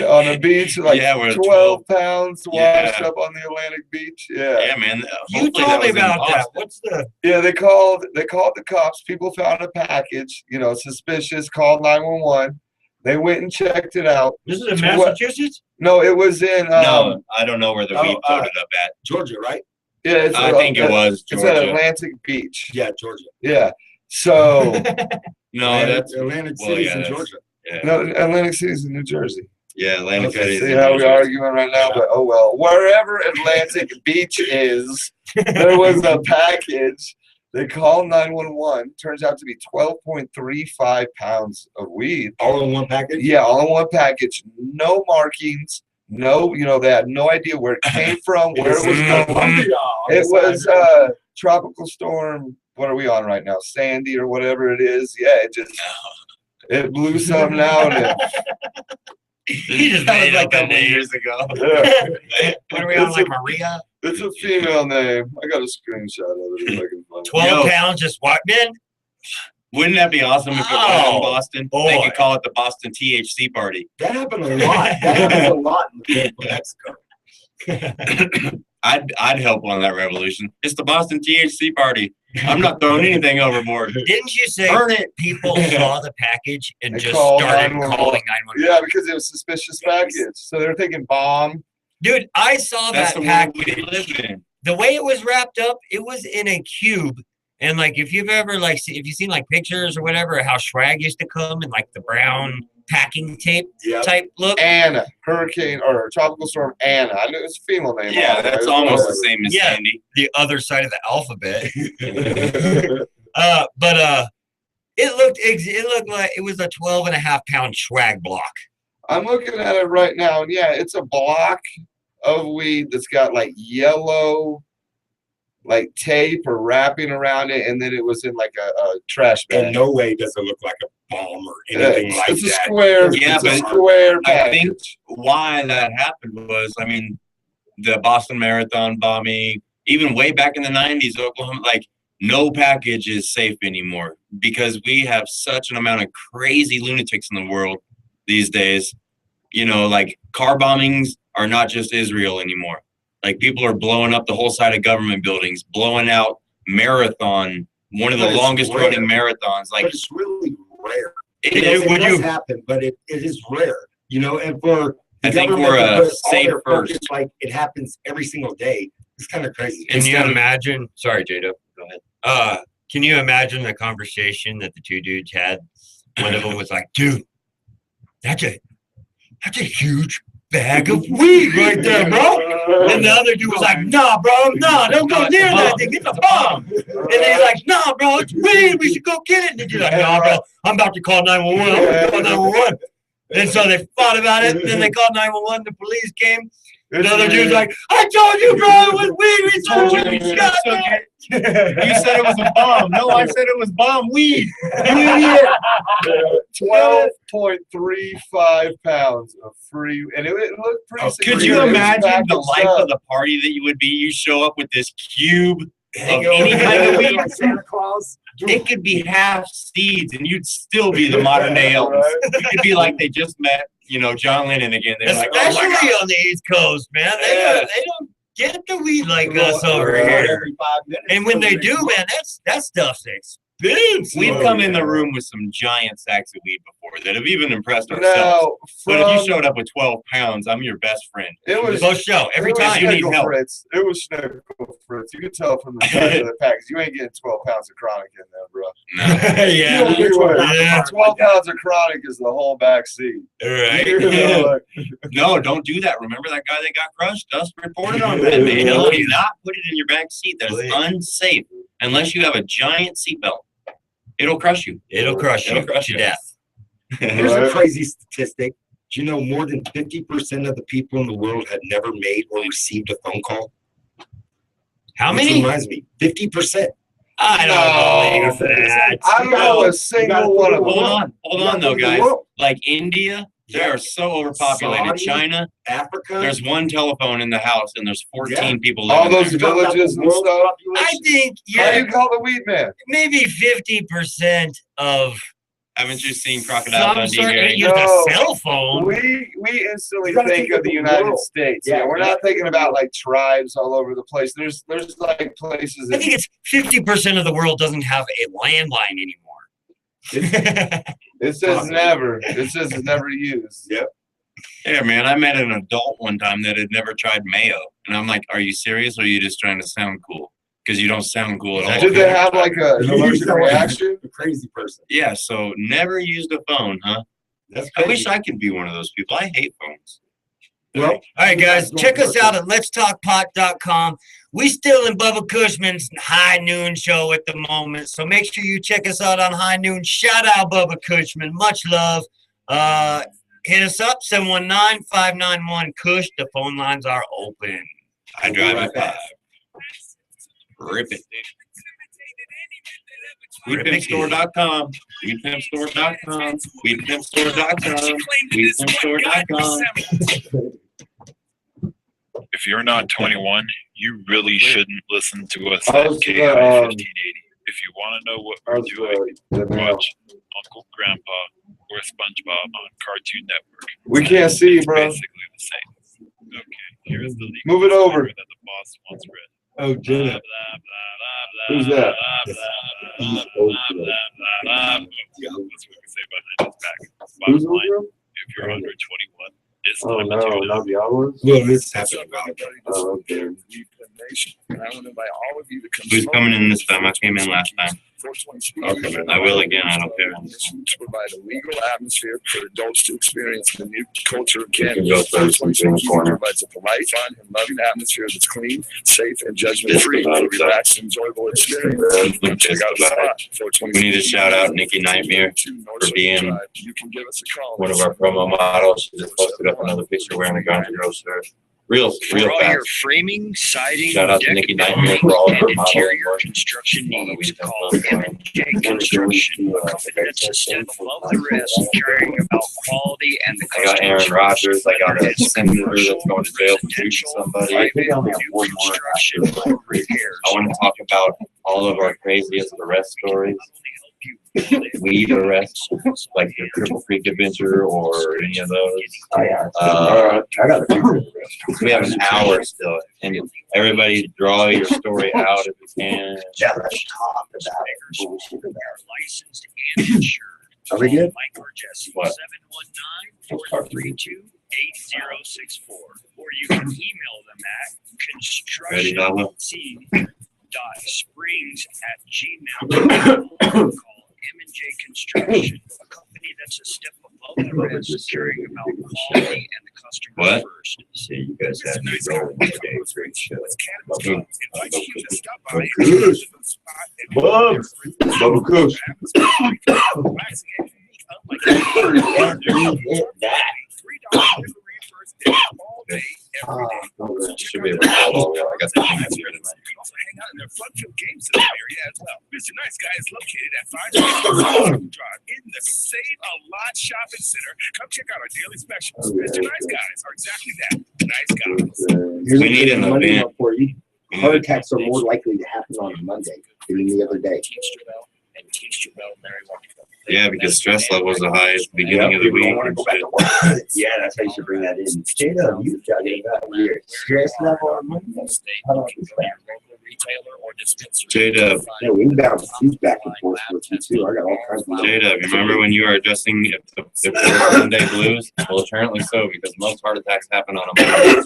on the beach, like Yeah, where 12 pounds washed Yeah. up on the Atlantic beach. Yeah, man. You Hopefully told that me was in about that. Boston. What's the Yeah, they called the cops. People found a package, suspicious, called 911. They went and checked it out. this is in To what- Massachusetts? No, it was in No, I don't know where the weed oh, floated up at. Georgia, right? yeah, it's I think it was It's at Georgia. Atlantic Beach. Yeah, Georgia. Yeah. So No, that's Atlantic well, City's yeah, in that's- Georgia. yeah. No, Atlantic City's in New Jersey. Yeah, Atlantic Okay, City. see how we are arguing right now, but oh well. Wherever Atlantic Beach is, there was a package They call 911. Turns out to be 12.35 pounds of weed. All in one package? Yeah, all in one package. No markings. No, they had no idea where it came from, where it was going. It was tropical storm. What are we on right now? Sandy or whatever it is. Yeah, it blew something out. And He just That made was up like a a couple name. years ago. yeah, What are we on, like Maria? it's a female name. I got a screenshot of it. If I can find it. 12 Yo. pounds just walked in? Wouldn't that be awesome if it was Oh, in Boston? boy. They could call it the Boston THC party. That happened a lot. That happens a lot in Mexico. I'd help on that revolution. It's the Boston THC party. I'm not throwing anything overboard. Didn't you say Burn it. people saw the package and They just called started 911. calling 911? Yeah, because it was a suspicious package. So they're thinking bomb. Dude, I saw That's that the world we package. live in. The way it was wrapped up, it was in a cube. And like, if you've ever if you've seen like pictures or whatever, how swag used to come in like the brown packing tape Yeah. type look. Anna, Hurricane or Tropical Storm Anna. I knew it was a female name. Yeah, that's almost the same as Yeah. Sandy. The other side of the alphabet. But it looked like it was a 12.5-pound swag block. I'm looking at it right now, and yeah, it's a block of weed that's got like yellow, like tape or wrapping around it, and then it was in like a trash bag. In no way does it look like a bomb or anything like it's a that. square. Yeah, it's a but square I package. think why that happened was, the Boston Marathon bombing, even way back in the 90s, Oklahoma, like no package is safe anymore because we have such an amount of crazy lunatics in the world these days. Like car bombings are not just Israel anymore. Like people are blowing up the whole side of government buildings, blowing out Marathon, one of the But it's longest rare. running marathons. Like But it's really rare. it, It does happen, but it is rare. And for the I think government we're to put all safe their focus first. like it happens every single day, it's kind of crazy. Can you Instead of- imagine? Sorry, Jada. Go ahead. Can you imagine the conversation that the two dudes had? One of them was like, "Dude, that's a huge bag of weed right there, bro." And the other dude was like, "Nah, bro, nah, don't go near that thing. It's a bomb." And then he's like, "Nah, bro, it's weed. We should go get it." And the dude's like, "Nah, bro, I'm about to call 911. I'm about to call 911." And so they fought about it. And then they called 911. The police came. The other dude's like, "I told you, bro, it was weed. We told you. We shot it." You said it was a bomb. No, I said it was bomb weed. 12.35 pounds of free, and it looked pretty. Could secret. you It was imagine the packaged life up. of the party that you would be? You show up with this cube of Hangover. any kind of weed. Like Santa Claus. It could be half seeds, and you'd still be the modern day Elvis. Right? You could be like they just met, John Lennon again. They're like, oh Especially my God. on the East Coast, man. They don't get the weed like us over Right. here. Every 5 minutes. And when they do, man, that stuff's expensive. We've Oh, come in yeah. the room with some giant sacks of weed before that have even impressed ourselves. Now, But if you from- showed up with 12 pounds, I'm your best friend. it was Both show every it was time. you need Schnickel help. Fritz. It was Schnickel Fritz. You could tell from the size of the package. You ain't getting 12 pounds of chronic in there, bro. No. Yeah, You would. yeah, 12 pounds of chronic is the whole back seat. right. You know, like, No, don't do that. Remember that guy that got crushed? Dust reported on that, man. Oh, Do yeah. not put it in your back seat. That is Please. unsafe unless you have a giant seatbelt. It'll crush you. It'll crush you It'll crush to you. death. Here's a Right. crazy statistic. Do you know more than 50% of the people in the world had never made or received a phone call? How Which many? reminds me, 50%. I No. don't believe that. I don't know a single one of Hold them. on though, guys. Like India, they are so overpopulated. Saudi, China, Africa. there's one telephone in the house and there's 14 Yeah. people All living those there. villages and stuff. I think, How do you yeah, call the weed man? maybe 50% of Haven't you seen Crocodile some Dundee sort here? of use No. a cell phone. We instantly You gotta think think of the of the United world. States. Yeah, Yeah, we're yeah. not thinking about like tribes all over the place. There's like places. I think it's 50% of the world doesn't have a landline anymore. It says never. It says it's never used. Yep. Yeah, man, I met an adult one time that had never tried mayo. And I'm like, are you serious or are you just trying to sound cool? Because you don't sound cool at all. Did they have like an allergic sound like reaction? A crazy person. Yeah, so never used a phone, huh? That's I wish crazy. I could be one of those people. I hate phones. Well, All right, guys, check us out at letstalkpot.com. We still in Bubba Cushman's High Noon show at the moment, so make sure you check us out on High Noon. Shout out Bubba Cushman, much love. Hit us up 719-591-KUSH. The phone lines are open. I drive it 5. Rip it. WeedPimpStore.com. WeedPimpStore.com. WeedPimpStore.com. WeedPimpStore.com. If you're not 21, you really shouldn't listen to us at How's KI the, 1580. If you want to know what we're doing, the mail? watch Uncle Grandpa or SpongeBob on Cartoon Network. We can't see you, It's bro. basically the same. Okay, here's the legal Move it over. disclaimer that the boss once read. Oh, Blah, Jenna. blah, blah, Who's blah, that? blah, blah, blah, blah, blah, blah. That's what we say behind his back. Who's Bottom line, over? if you're under 21, it's Oh time to no, tune out. not Diablos. Well, this happened about Oh, okay. And I want to invite all of you to come. Who's coming in this time? I came in last time. 420 Okay, man. I will again. I don't care. To provide a legal atmosphere for adults to experience the new culture of You can cannabis. go first and in the corner. Provides a polite, fun, and loving atmosphere that's clean, safe, and judgment-free. For a relaxed, enjoyable experience. Check out the spot. 420 We need to shout out Nikki Nightmare for being You can give us a call. one of our promo models. She just posted up another picture wearing a Ganja Girl shirt. Real For all your fast. framing, siding, Shout out to deck Nikki building, Nightmare for all of her and models. interior construction needs. Call M&J Construction, a company that's a step above the rest, caring about quality and the I got Aaron customer's Rodgers. I got a whether it's senator commercial, that's going to jail for shooting residential, somebody. private, new construction, or repairs. I want to talk about all of our craziest arrest stories. Weed arrests, like the Cripple Creek Adventure or any of those. I got a few. We have an hour still, and everybody draw your story out if you can. Yeah, let's talk about it. Licensed and insured. Are we good? Mike or Jesse, What? 719-432-8064. Or you can email them at Ready, Donna? construction.springs@gmail.com. Call M&J Construction, a company that's a step above the rest, caring about quality and the customer What? first. See, you guys had me rolling today. Great show. Bubba Kush. Should be able to call all. I got the thing here tonight. Hang out in their Floodfield Game Center area as well. Mr. Nice Guy is located at 5 Drive in the Save a Lot Shopping Center. Come check out our daily specials. Mr. Nice Guys are exactly that. Nice guys. We need an event. For you. Heart attacks are more likely to happen on a Monday than any other day. Yeah, because stress levels are high at the beginning of the week. and shit. Yeah, that's how you should bring that in. Straight up, you got it about your stress level on Monday. How about this back? J-Dub, Yeah, we can bounce these back and forth with you too. I got all kinds of. J-Dub, you remember when you were addressing if there were Sunday blues? Well, apparently so, because most heart attacks happen on a Monday.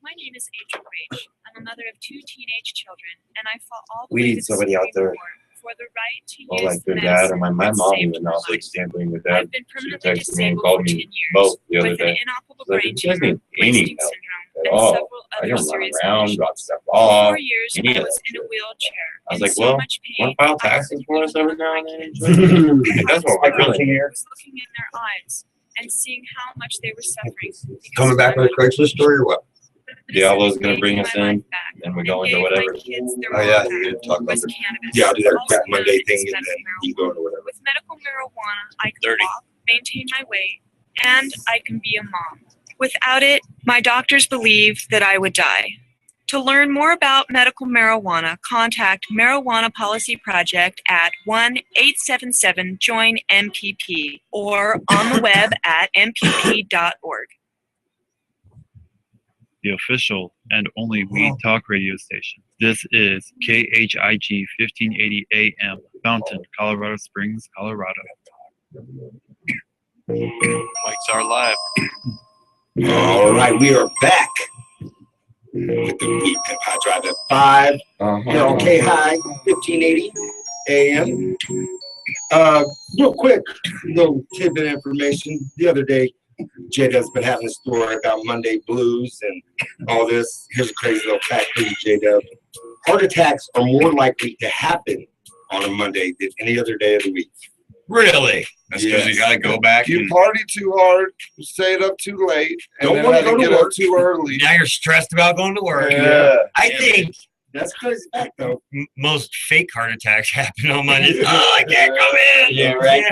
My name is Angel Rage. I'm a mother of 2 teenage children, and I fought all the We way need to the somebody out Supreme there. Court for the right to Or use like their dad or my medicine mom that even saved knows my like life. sampling with dad. I've been She permanently texted me and disabled called for 10 me years both the other with an day. inoperable Like, brain you guys tumor, need any wasting help syndrome, at and all. several I other don't run serious around, conditions. drop stuff For off. 4 years, Any I of was that in a shit. wheelchair I was in like, so well, much want pain. to file I taxes for us every now and then? I That's what we're really. was looking in their eyes and seeing how much they were suffering. because Coming back of with a my Craigslist story or what? Diablo's gonna bring us in, and we go into whatever. Oh yeah, you did talk about the. Yeah, I'll do that Crack Monday thing and then you go to whatever. With medical marijuana, I can walk, maintain my weight, and I can be a mom. Without it, my doctors believe that I would die. To learn more about medical marijuana, contact Marijuana Policy Project at 1-877-JOIN-MPP or on the web at mpp.org. The official and only Weed Talk radio station. This is KHIG 1580 AM, Fountain, Colorado Springs, Colorado. Mics are live. All right, we are back with the Weed Pimp High Drive at 5 here on K High 1580 AM. Real quick, little tidbit information. The other day, J-Dub's been having a story about Monday blues and all this. Here's a crazy little fact for you, J-Dub. Heart attacks are more likely to happen on a Monday than any other day of the week. Really? That's because you got to go back. You And, party too hard, stayed up too late, and Don't then wanna had to go to get up work. too early. Now you're stressed about going to work. Yeah. I think That's a crazy fact, though. most fake heart attacks happen on Mondays. Oh, I can't come in. Yeah, right.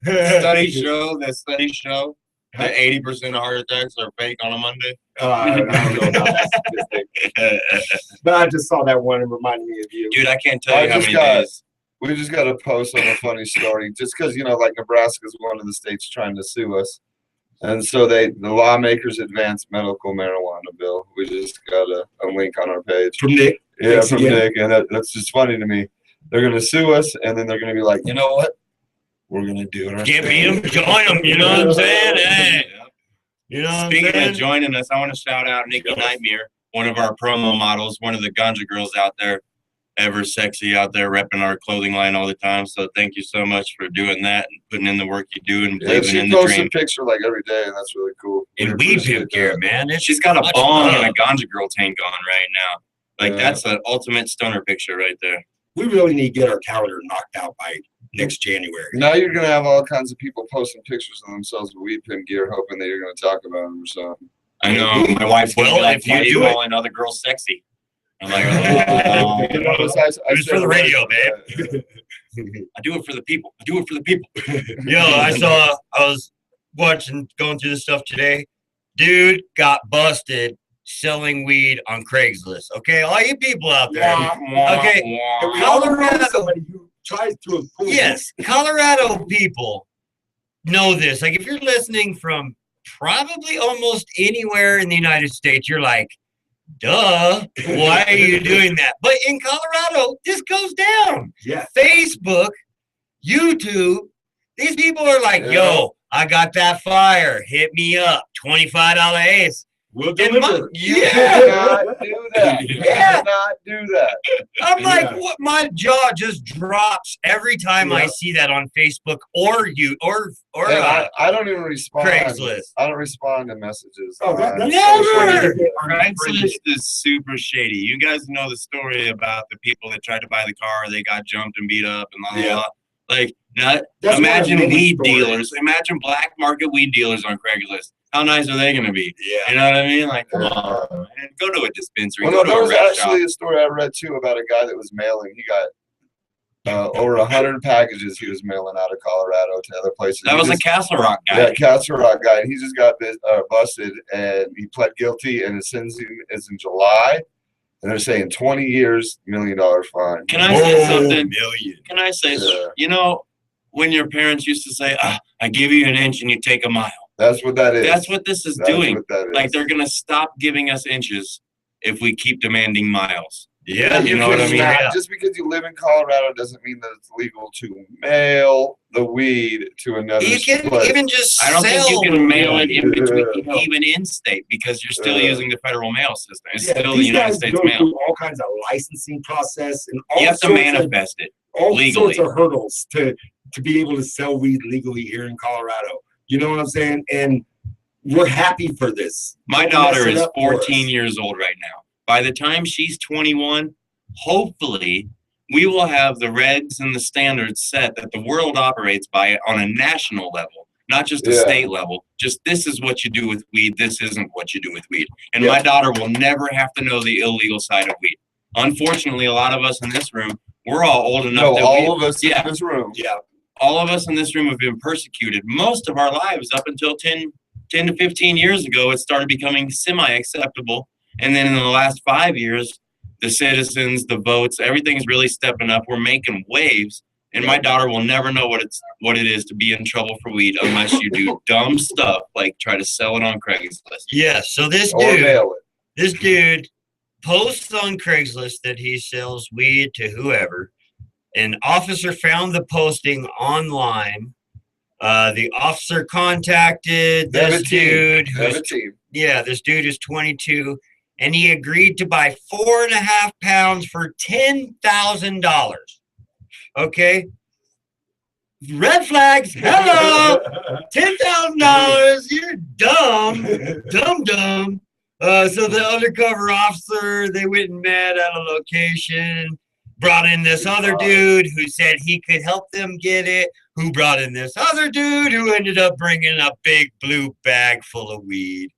Yeah. Studies show that 80% of heart attacks are fake on a Monday. I don't know about that statistic. But I just saw that one and reminded me of you. Dude, I can't tell you how many days. We just got to post on a funny story, just because like Nebraska is one of the states trying to sue us, and so the lawmakers advanced medical marijuana bill. We just got a link on our page From Nick. Yeah, Thanks from again. Nick, and that's just funny to me. They're gonna sue us, and then they're gonna be like, you know what? We're gonna do it. Can't beat them, join them. You know what I'm saying? Hey. You know what I'm Speaking saying? of joining us, I want to shout out Nikki Nightmare, one of our promo models, one of the ganja girls out there, ever sexy out there, repping our clothing line all the time. So thank you so much for doing that and putting in the work you do and Yeah, believing she in the posts dream. a picture like every day, and that's really cool. In We weed appreciate pimp gear, that. man. It's She's got a much bong love. and a ganja girl tank on right now. Like Yeah. that's an ultimate stoner picture right there. We really need to get our calendar knocked out by next January. Now you're gonna have all kinds of people posting pictures of themselves with weed pimp gear, hoping that you're gonna talk about them or something. I know my wife's gonna Well, be like, if you "Why are you do it- calling other girls sexy?" I'm like, You know, "Oh, It's for the radio, babe. I do it for the people. I do it for the people." Yo, I was going through the stuff today. Dude got busted selling weed on Craigslist. Okay, all you people out there. Okay, And we all know Colorado. somebody who tries to improve. Yes, Colorado people know this. Like, if you're listening from probably almost anywhere in the United States, you're like, duh, why are you doing that? But in Colorado, this goes down. Yeah. Facebook, YouTube, these people are like, Yeah. yo, I got that fire. Hit me up. $25 ace. We'll And my- deliver. You yeah. cannot do that. You Yeah. cannot do that. I'm like, Yeah. what? My jaw just drops every time I Yeah. see that on Facebook or And I don't even respond. Craigslist. I don't respond to messages. Oh, that's Never. Craigslist is super shady. You guys know the story about the people that tried to buy the car, they got jumped and beat up and blah blah Yeah. blah. Like, not, That's imagine one of the weed stories. dealers. Imagine black market weed dealers on Craigslist. How nice are they going to be? Yeah. You know what I mean? Like, come Yeah. on, man. Go to a dispensary. Well, go no, to there a was rest shop. actually a story I read too about a guy that was mailing. He got over 100 packages he was mailing out of Colorado to other places. That He was a just- Castle Rock guy. Yeah, Castle Rock guy. And he just got busted, and he pled guilty, and his sentencing is in July. And they're saying 20 years, $1 million fine. Can I say Whoa, something? million. Can I say, Yeah. you know, when your parents used to say, I give you an inch and you take a mile. That's what that is. That's what this is That's doing. what that is. Like, they're going to stop giving us inches if we keep demanding miles. Yeah, you know what I It's mean? not- Yeah. Just because you live in Colorado doesn't mean that it's legal to mail the weed to another You can place. even just I don't think you sell can mail it in between, Yeah. even in state, because you're still Yeah. using the federal mail system. It's Yeah, still the these United guys States go mail. through all kinds of licensing process and all You have to sorts of manifest it. all legally. sorts of hurdles to be able to sell weed legally here in Colorado. You know what I'm saying? And we're happy for this. My Don't daughter mess it is up for 14 us. years old right now. By the time she's 21, hopefully we will have the regs and the standards set that the world operates by on a national level, not just a Yeah. state level. Just this is what you do with weed. This isn't what you do with weed. And Yeah. my daughter will never have to know the illegal side of weed. Unfortunately, a lot of us in this room, we're all old enough No, that all of us yeah. in this room. Yeah. all of us in this room have been persecuted most of our lives up until 10 to 15 years ago. It started becoming semi-acceptable. And then in the last 5 years, the citizens, the votes, everything's really stepping up. We're making waves. And my daughter will never know what it is to be in trouble for weed unless you do dumb stuff like try to sell it on Craigslist. Yeah, so this Or dude, mail it. this dude posts on Craigslist that he sells weed to whoever. An officer found the posting online. The officer contacted They have this a team. dude. They have Who's, a team. yeah, this dude is 22, and he agreed to buy 4.5 pounds for $10,000. Okay, red flags. Hello, $10,000. You're dumb. So the undercover officer, they went and met at a location, brought in this other dude who said he could help them get it, who brought in this other dude who ended up bringing a big blue bag full of weed.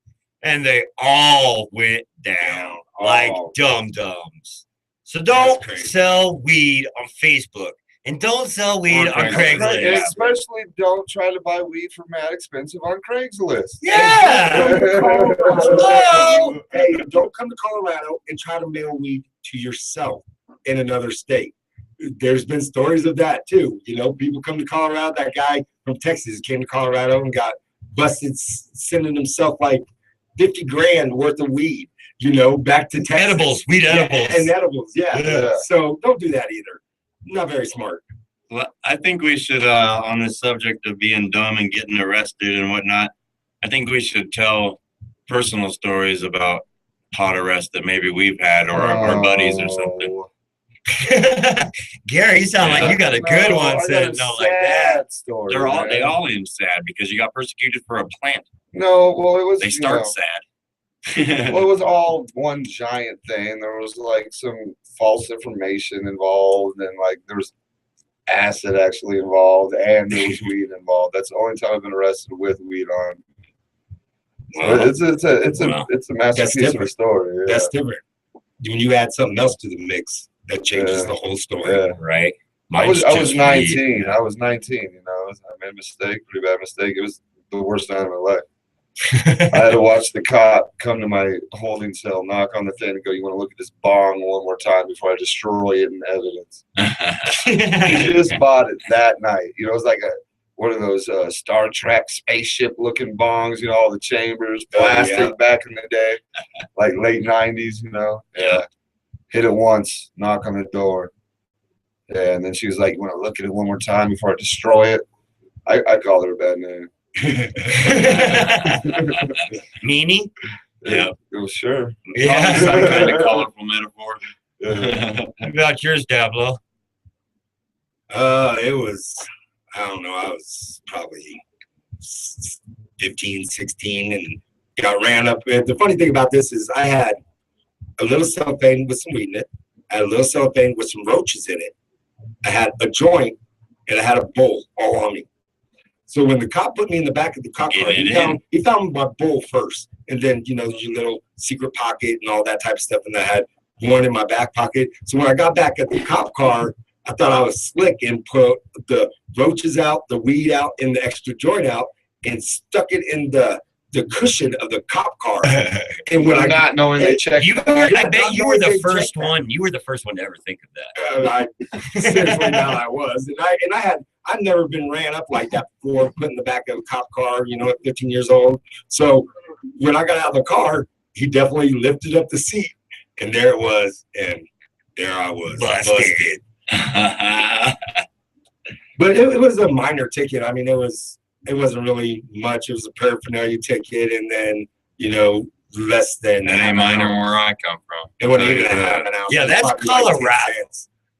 And they all went down like dum-dums. So don't sell weed on Facebook. And don't sell weed on Craigslist. Especially don't try to buy weed for mad expensive on Craigslist. Yeah. Hello. Hey, don't come to Colorado and try to mail weed to yourself in another state. There's been stories of that too. You know, people come to Colorado. That guy from Texas came to Colorado and got busted sending himself like 50 grand worth of weed, you know, back to Texas. Weed edibles. And edibles, yeah. So don't do that either. Not very smart. Well, I think we should, on the subject of being dumb and getting arrested and whatnot, I think we should tell personal stories about pot arrests that maybe we've had or our buddies or something. Gary, you sound like you got a good one said no like that. Story, they all end sad because you got persecuted for a plant. No, well, it was. They start sad. Well, it was all one giant thing. There was like some false information involved, and like there was acid actually involved, and there was weed involved. That's the only time I've been arrested with weed on. Wow. It's a masterpiece of a story. Yeah. That's different. When you add something else to the mix, that changes the whole story. Yeah. Right. I was 19. I was 19. You know, I made a mistake, pretty bad mistake. It was the worst night of my life. I had to watch the cop come to my holding cell, knock on the thing, and go, "You want to look at this bong one more time before I destroy it in evidence?" He just bought it that night. You know, it was like one of those Star Trek spaceship looking bongs. You know, all the chambers, plastic back in the day, like late '90s. You know, yeah. Hit it once, knock on the door. Yeah, and then she was like, "You want to look at it one more time before I destroy it?" I called her a bad name. Meanie? Yeah. Oh, sure. Yeah. Some kind of colorful metaphor. How about yours, Dablo? It was, I don't know, I was probably 15, 16 and got ran up. The funny thing about this is I had a little cellophane with some weed in it. I had a little cellophane with some roaches in it. I had a joint and I had a bowl all on me. So when the cop put me in the back of the cop car, he found my bowl first. And then, you know, your little secret pocket and all that type of stuff. And I had one in my back pocket. So when I got back at the cop car, I thought I was slick and put the roaches out, the weed out, and the extra joint out and stuck it in the cushion of the cop car. And when not knowing they checked, I bet you were the first one. You were the first one to ever think of that. Seriously, now I was, and I've never been ran up like that before. Put in the back of a cop car, you know, at 15 years old. So when I got out of the car, he definitely lifted up the seat, and there it was, and there I was busted. But it was a minor ticket. I mean, it wasn't really much. It was a paraphernalia ticket, and then, you know, less than. That ain't minor where I come from. It wasn't even half an ounce. Yeah, that's Colorado.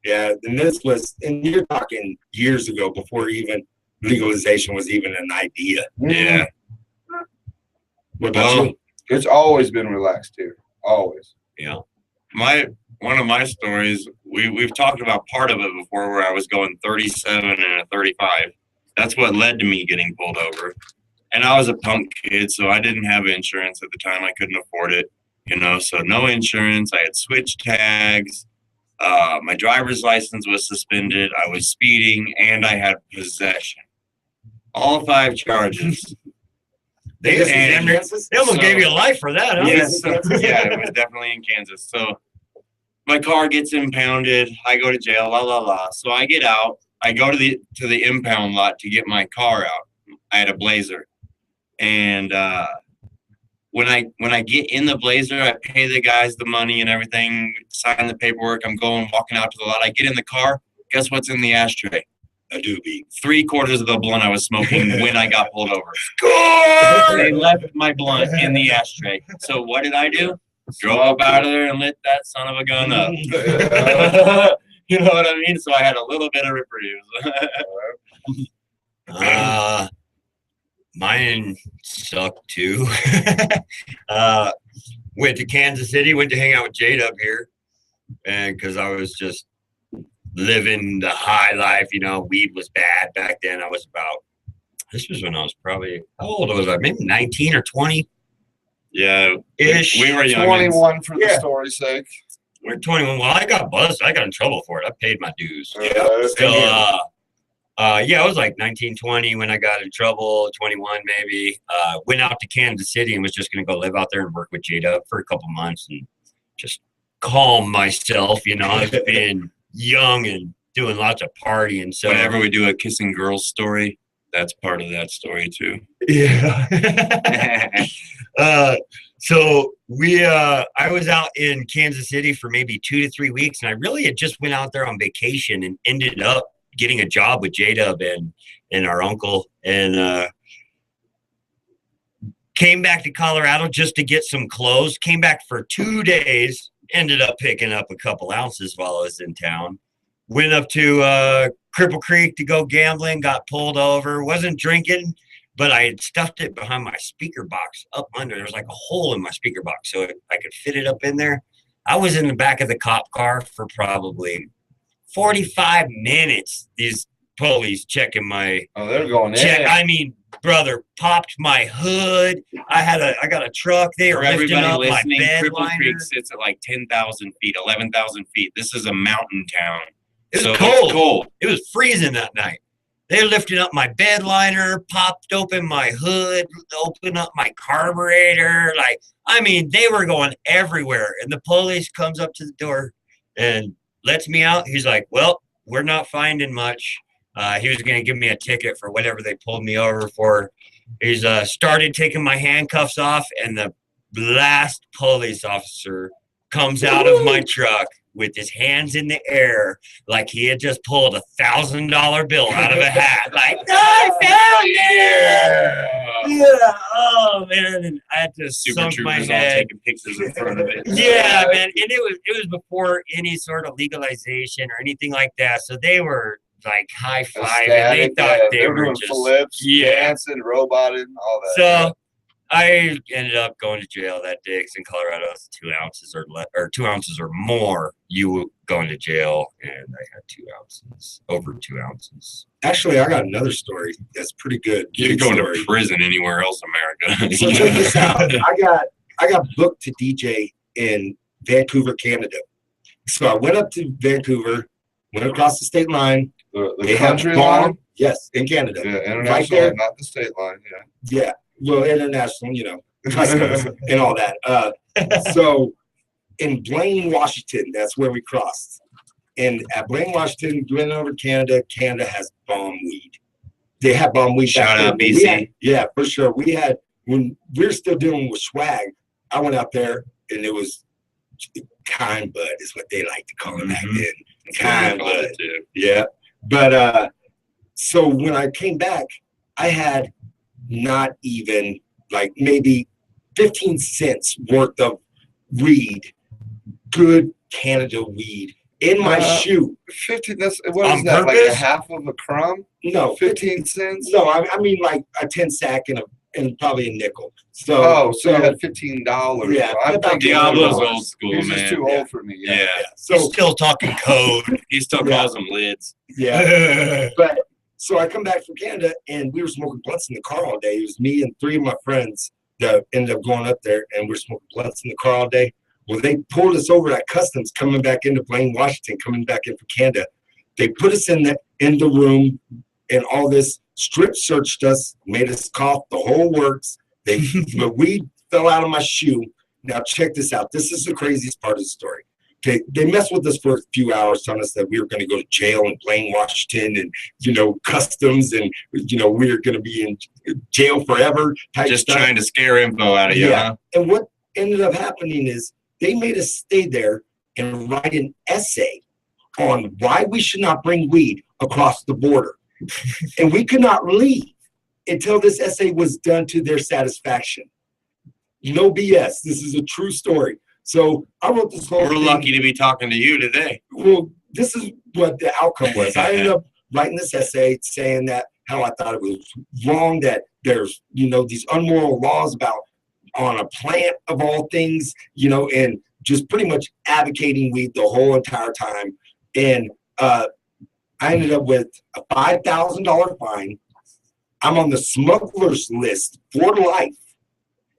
Yeah, and this was, and you're talking years ago before even legalization was even an idea. Yeah. What about you? It's always been relaxed here. Always. Yeah. One of my stories, we've talked about part of it before, where I was going 37 and a 35. That's what led to me getting pulled over. And I was a punk kid, so I didn't have insurance at the time. I couldn't afford it, you know, so no insurance. I had switch tags. My driver's license was suspended. I was speeding, and I had possession. All 5 charges. They almost gave you a life for that, huh? Yes, yeah, it was definitely in Kansas. So my car gets impounded. I go to jail, la, la, la. So I get out. I go to the impound lot to get my car out. I had a Blazer. And when I get in the Blazer, I pay the guys the money and everything, sign the paperwork. I'm walking out to the lot. I get in the car. Guess what's in the ashtray? A doobie. 3/4 of the blunt I was smoking when I got pulled over. Score! They left my blunt in the ashtray. So what did I do? Drove up out of there and lit that son of a gun up. You know what I mean? So I had a little bit of reprieve. Mine sucked too. Went to Kansas City, went to hang out with Jade up here, and because I was just living the high life, weed was bad back then. This was when I was probably, how old was I? Maybe 19 or 20. Yeah, ish. we were young. 21 for the story's sake. We're 21. Well, I got buzzed. I got in trouble for it. I paid my dues. Yeah. I was like 19, 20 when I got in trouble, 21 maybe. Went out to Kansas City and was just going to go live out there and work with Jada for a couple months and just calm myself. I've been young and doing lots of partying. So whenever we do a kissing girls story, that's part of that story too. Yeah. So I was out in Kansas City for maybe 2 to 3 weeks, and I really had just went out there on vacation and ended up getting a job with J-Dub and our uncle, and came back to Colorado just to get some clothes. Came back for 2 days, ended up picking up a couple ounces while I was in town. Went up to Cripple Creek to go gambling, got pulled over, wasn't drinking, but I had stuffed it behind my speaker box up under. There was like a hole in my speaker box so I could fit it up in there. I was in the back of the cop car for probably 45 minutes. These police checking my they're going check. in. I mean, brother, popped my hood. I got a truck. They were For lifting everybody up my listening, bed Cripple liner. Creek sits at like 10,000 feet, 11,000 feet. This is a mountain town. It was So cold. it's cold. It was freezing that night. They lifted up my bed liner, popped open my hood, opened up my carburetor. They were going everywhere. And the police comes up to the door and lets me out. He's like, well, we're not finding much. He was going to give me a ticket for whatever they pulled me over for. He's started taking my handcuffs off, and the last police officer comes out of my truck with his hands in the air like he had just pulled $1,000 bill out of a hat. Like, I found it! Yeah, oh man, and I had to Super sunk my troopers all head. taking pictures in front of it. Yeah, man, and it was before any sort of legalization or anything like that. So they were like high five, and they thought they were doing just flips, dancing, roboting, all that. So I ended up going to jail that day because in Colorado it's 2 ounces or 2 ounces or more. You going to jail, and I had 2 ounces, over 2 ounces. Actually, I got another story that's pretty good. You're Good going story. to prison anywhere else in America. So check this out. I got booked to DJ in Vancouver, Canada. So I went up to Vancouver, went across the state line. The country line? Yes, in Canada. Yeah, Right international, there. not the state line. Yeah. Yeah. Well, international, customs and all that. So in Blaine, Washington, that's where we crossed. And at Blaine, Washington, went over to Canada. Canada has bomb weed. They have bomb weed. Shout back out then. BC. Yeah, for sure. When we were still dealing with swag, I went out there and it was kind bud is what they like to call it back then. Kind bud. Yeah. But so when I came back, I had not even like maybe 15 cents worth of weed, good Canada weed in my shoe. 15, what On is that, like purpose? a half of a crumb? No. 15 cents? No, I mean like a 10 sack and probably a nickel. So you had $15. Yeah, I'm about thinking Diablo's $2. old school, He's man. just too old for me. Yeah. So He's still talking code. He still calls them lids. Yeah. But so I come back from Canada and we were smoking blunts in the car all day. It was me and 3 of my friends that ended up going up there and we're smoking blunts in the car all day. Well, they pulled us over at customs coming back into Blaine, Washington, coming back in from Canada. They put us in the room and all this, strip searched us, made us cough, the whole works. The weed fell out of my shoe. Now check this out. This is the craziest part of the story. Okay, they messed with us for a few hours, telling us that we were going to go to jail in Blaine, Washington, and customs, and we were going to be in jail forever. Just trying to scare info out of you, huh? And what ended up happening is they made us stay there and write an essay on why we should not bring weed across the border, and we could not leave until this essay was done to their satisfaction. No BS. This is a true story. So I wrote this whole We're thing. lucky to be talking to you today. Well, this is what the outcome was. I ended up writing this essay saying that how I thought it was wrong that there's, these unmoral laws about on a plant of all things, and just pretty much advocating weed the whole entire time. And I ended up with a $5,000 fine. I'm on the smuggler's list for life.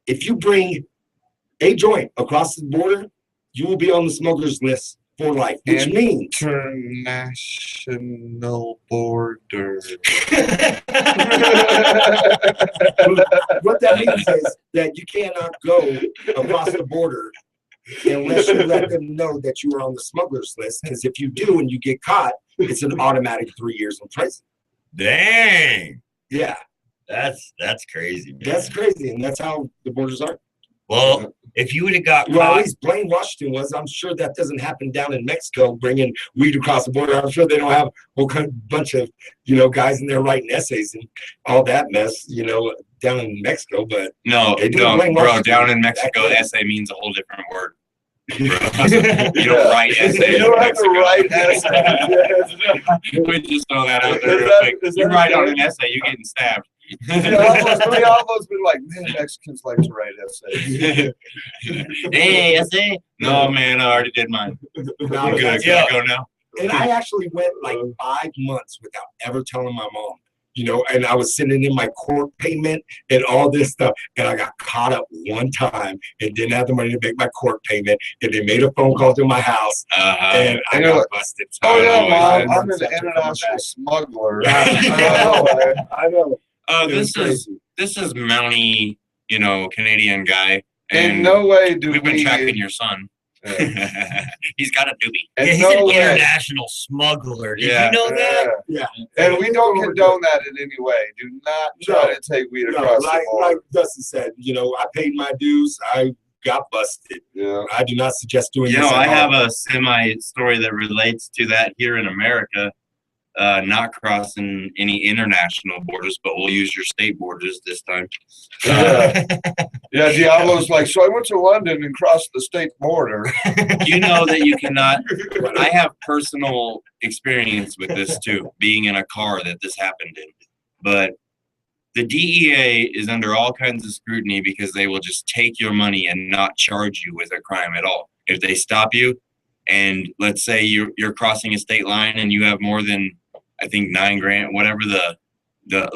If you bring a joint across the border, you will be on the smuggler's list for life, which means international border. What that means is that you cannot go across the border unless you let them know that you are on the smuggler's list. Because if you do and you get caught, it's an automatic 3 years in prison. Dang. Yeah. That's crazy, man. That's crazy, and that's how the borders are. Well, if you would have got Well, caught, at least Blaine Washington was. I'm sure that doesn't happen down in Mexico, bringing weed across the border. I'm sure they don't have a whole bunch of, guys in there writing essays and all that mess, down in Mexico. But No, they do in Blaine, bro, Washington. down in Mexico, Back then. essay means a whole different word. Bro. You don't write essays. You don't in have to Mexico. write essays. We just throw that out there. Is real that- quick. is You that write a on thing? an essay, you're getting stabbed. We almost been like, man, Mexicans like to write essays. Hey, essay. No, man, I already did mine. No, Good. yeah. Can I go now? And I actually went like 5 months without ever telling my mom, and I was sending in my court payment and all this stuff. And I got caught up one time and didn't have the money to make my court payment. And they made a phone call to my house and I got busted. Oh yeah, I Mom, I'm months an after coming international back. smuggler. I know. This is Mountie, Canadian guy. In And no way do we've been we. tracking your son. He's got a doobie. In he's no an way. international smuggler. Did Yeah. you know that? Yeah. And we don't condone that in any way. Do not try to take weed across like, the border. like Dustin said, I paid my dues. I got busted. Yeah. I do not suggest doing You this. know, I at have all. a semi story that relates to that here in America. Not crossing any international borders, but we'll use your state borders this time. Yeah. Yeah, Diablo's like, so I went to London and crossed the state border. You know that you cannot. I have personal experience with this too, being in a car that this happened in. But the DEA is under all kinds of scrutiny because they will just take your money and not charge you with a crime at all. If they stop you, and let's say you're crossing a state line and you have more than, I think, $9,000, whatever the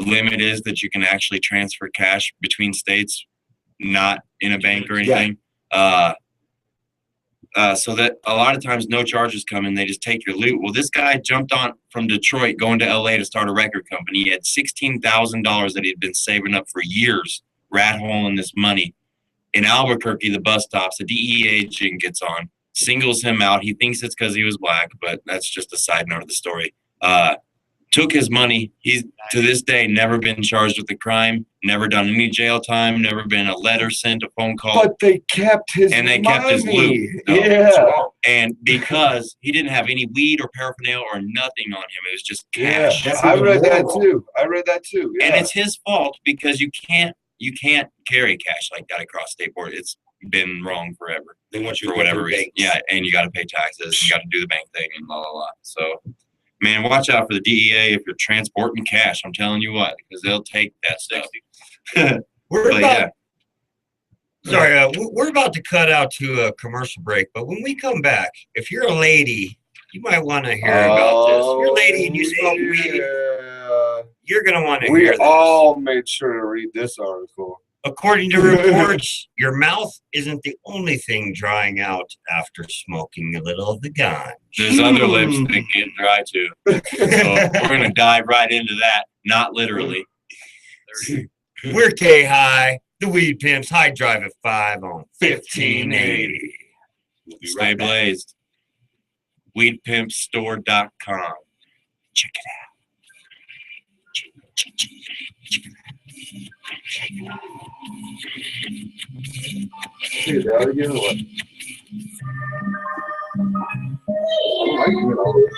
limit is that you can actually transfer cash between states, not in a bank or anything. So that a lot of times no charges come and they just take your loot. Well, this guy jumped on from Detroit going to LA to start a record company. He had $16,000 that he had been saving up for years, rat holing this money. In Albuquerque, the bus stops, a DEA agent gets on, singles him out. He thinks it's because he was black, but that's just a side note of the story. Took his money. He's to this day never been charged with a crime, never done any jail time, never been a letter sent, a phone call. But they kept his And they money. kept his loot. No, Yeah. and because he didn't have any weed or paraphernalia or nothing on him, it was just Yeah. cash. I read that too. Yeah. And it's his fault because you can't carry cash like that across state border. It's been wrong forever. They want you for to whatever go through reason. banks. Yeah, and you got to pay taxes. You got to do the bank thing and blah blah blah. So, man, watch out for the DEA if you're transporting cash. I'm telling you what, because they'll take that stuff. We're But about, yeah. sorry, we're about to cut out to a commercial break, but when we come back, if you're a lady, you might want to hear about this. If you're a lady and you smoke weed, you're going to want to We hear this. all made sure to read this article. According to reports, your mouth isn't the only thing drying out after smoking a little of the gun. There's other lips that get dry too. So we're gonna dive right into that. Not literally. We're K-High, the Weed Pimps, High Drive at 5 on 1580. Stay blazed. Weedpimpstore.com. Check it out. Dude, that again, or what? I like doing all this.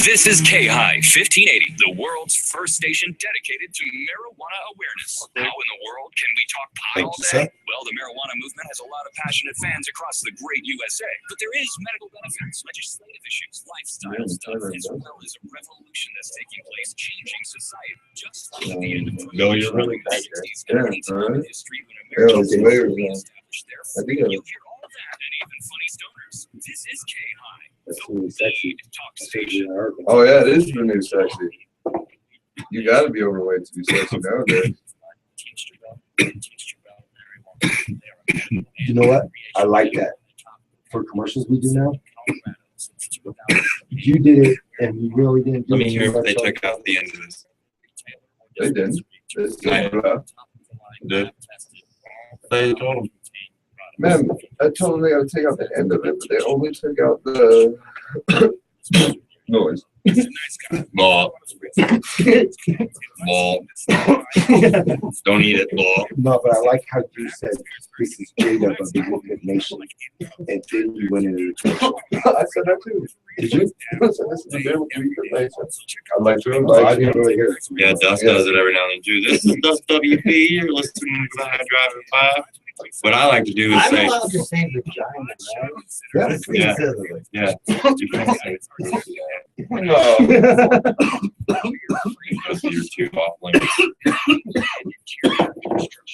This is K-High 1580, the world's first station dedicated to marijuana awareness. How in the world can we talk pot all day? Well, the marijuana movement has a lot of passionate fans across the great USA, but there is medical benefits, legislative issues, lifestyle stuff, as well as a revolution that's taking place, changing society. Just like the end of No, you're really back there. History when Yeah, Americans it's weird, established their I think you hear all that and even funny stoners. This is K-High. that's really sexy. Oh yeah, it is the new sexy. You gotta be overweight to be sexy nowadays. You know what? I like that. For commercials we do now, you did it, and you really didn't do Let me it hear too if they much. took out the end of this. They didn't. Did. They told them. Man, I told them they gotta take out the end of it, but they only took out the noise. Ball. Ball. Don't eat it, ball. No, but I like how you said this is J-Dub of the Movement Nation, and then you went into the I said that too. Did you? I said this is the Movement Nation. I'd like to Oh, I invite didn't you. really hear it. Yeah, Dust does it every now and then too. This is Dust WP. You're listening to the High Driver 5. What I like to do is I'm say, allowed to say vagina, right? Yeah. yeah. No. Because you're too off limits.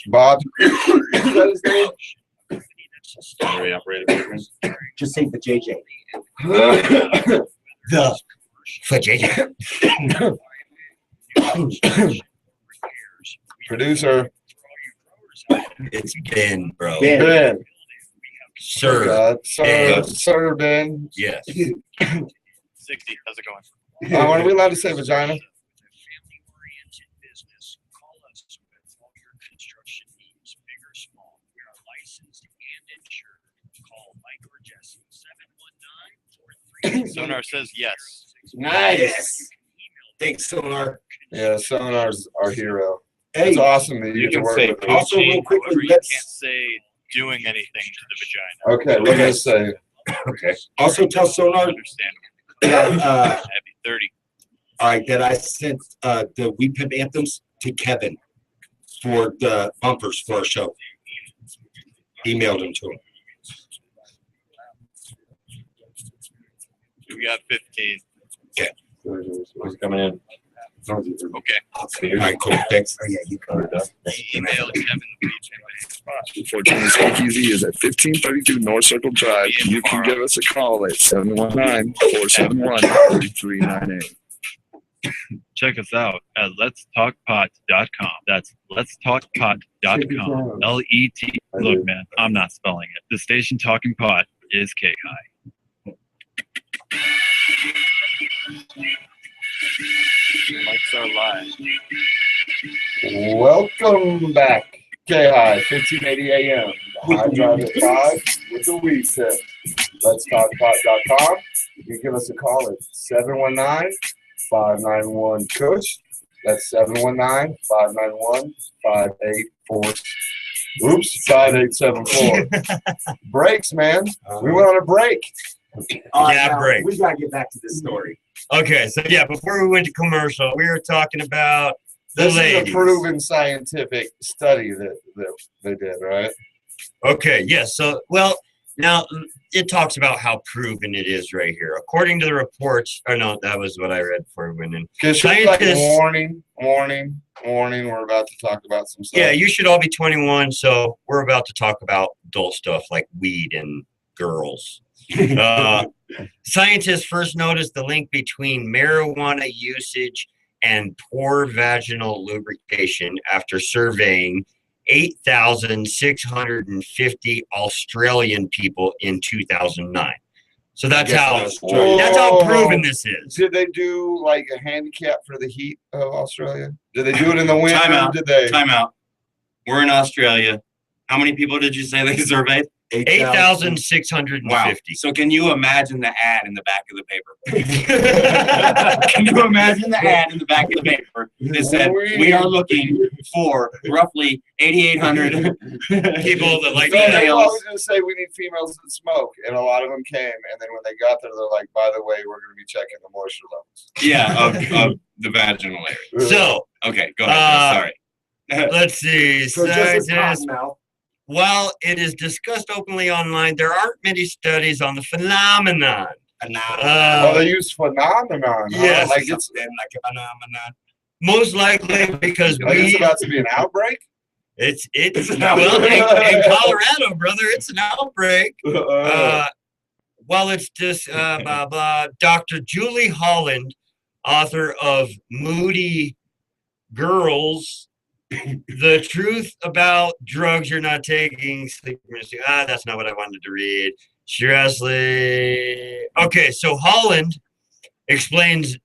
Bob. Is that his name? Battery operated equipment. Just say the JJ. The vagina. Producer. It's Ben, bro. Ben. Ben. Sir. God. Ben. Sir Ben. Yes. 60. How's it going? Are we allowed to say vagina? Sonar says yes. Nice. Thanks, Sonar. Yeah, Sonar's our hero. Hey, It's awesome that you You get to can work say with him. also real quickly, However, you can't let's say doing anything to the vagina. Okay, we're gonna say Okay. also tell Sonar Understandable. that, Happy 30. all right, that I sent the We Pimp Anthems to Kevin for the bumpers for our show. Emailed them to him. We got 15. Who's coming in? Okay. All right, cool. Thanks. Oh, yeah, you covered that. Email Kevin the Beach 420 Speakeasy is at 1532 North Circle Drive. You can give us a call at 719-471-3398. Check us out at letstalkpot.com. That's letstalkpot.com. L-E-T. Look, man, I'm not spelling it. The station talking pot is K-High. Mics are live. welcome back. K-High, 1580 AM. The High Drive at 5 with the weed tip. Let's talk pot.com. You can give us a call at 719-591-COACH. That's 719-591-5874. Oops, 5874. Breaks, man. We went on a break. All right, Yeah, now, break. we gotta get back to this story. Okay, so yeah, before we went to commercial, we were talking about the This is ladies. a proven scientific study that they did, right? Okay, yes. So, well, now it talks about how proven it is right here. According to the reports, or no, that was what I read before we went in. Because she's like, Scientists- warning, we're about to talk about some stuff. Yeah, you should all be 21, so we're about to talk about adult stuff like weed and girls. Scientists first noticed the link between marijuana usage and poor vaginal lubrication after surveying 8,650 Australian people in 2009. So that's how proven this is. Did they do like a handicap for the heat of Australia? Did they do it in the winter? Time out. Did they? Time out. We're in Australia. How many people did you say they surveyed? 8,650. Wow. So can you imagine the ad in the back of the paper? Can you imagine the ad in the back of the paper that said, we are looking for roughly 8,800 people that like I females. was going to say we need females that smoke, and a lot of them came. And then when they got there, they're like, by the way, we're going to be checking the moisture levels. Yeah, of the vaginal area. So, okay, go ahead. Sorry. Let's see. So just as Scientists- Cottonmouth. While it is discussed openly online, there aren't many studies on the phenomenon. They use phenomenon. Yes. Huh? Like it's like a phenomenon. Most likely because like it's about to be an outbreak. It's an well, outbreak. in Colorado, brother, it's an outbreak. While it's just blah blah. Dr. Julie Holland, author of Moody Girls, The Truth About Drugs You're Not Taking. That's not what I wanted to read. Seriously. Okay, so Holland explains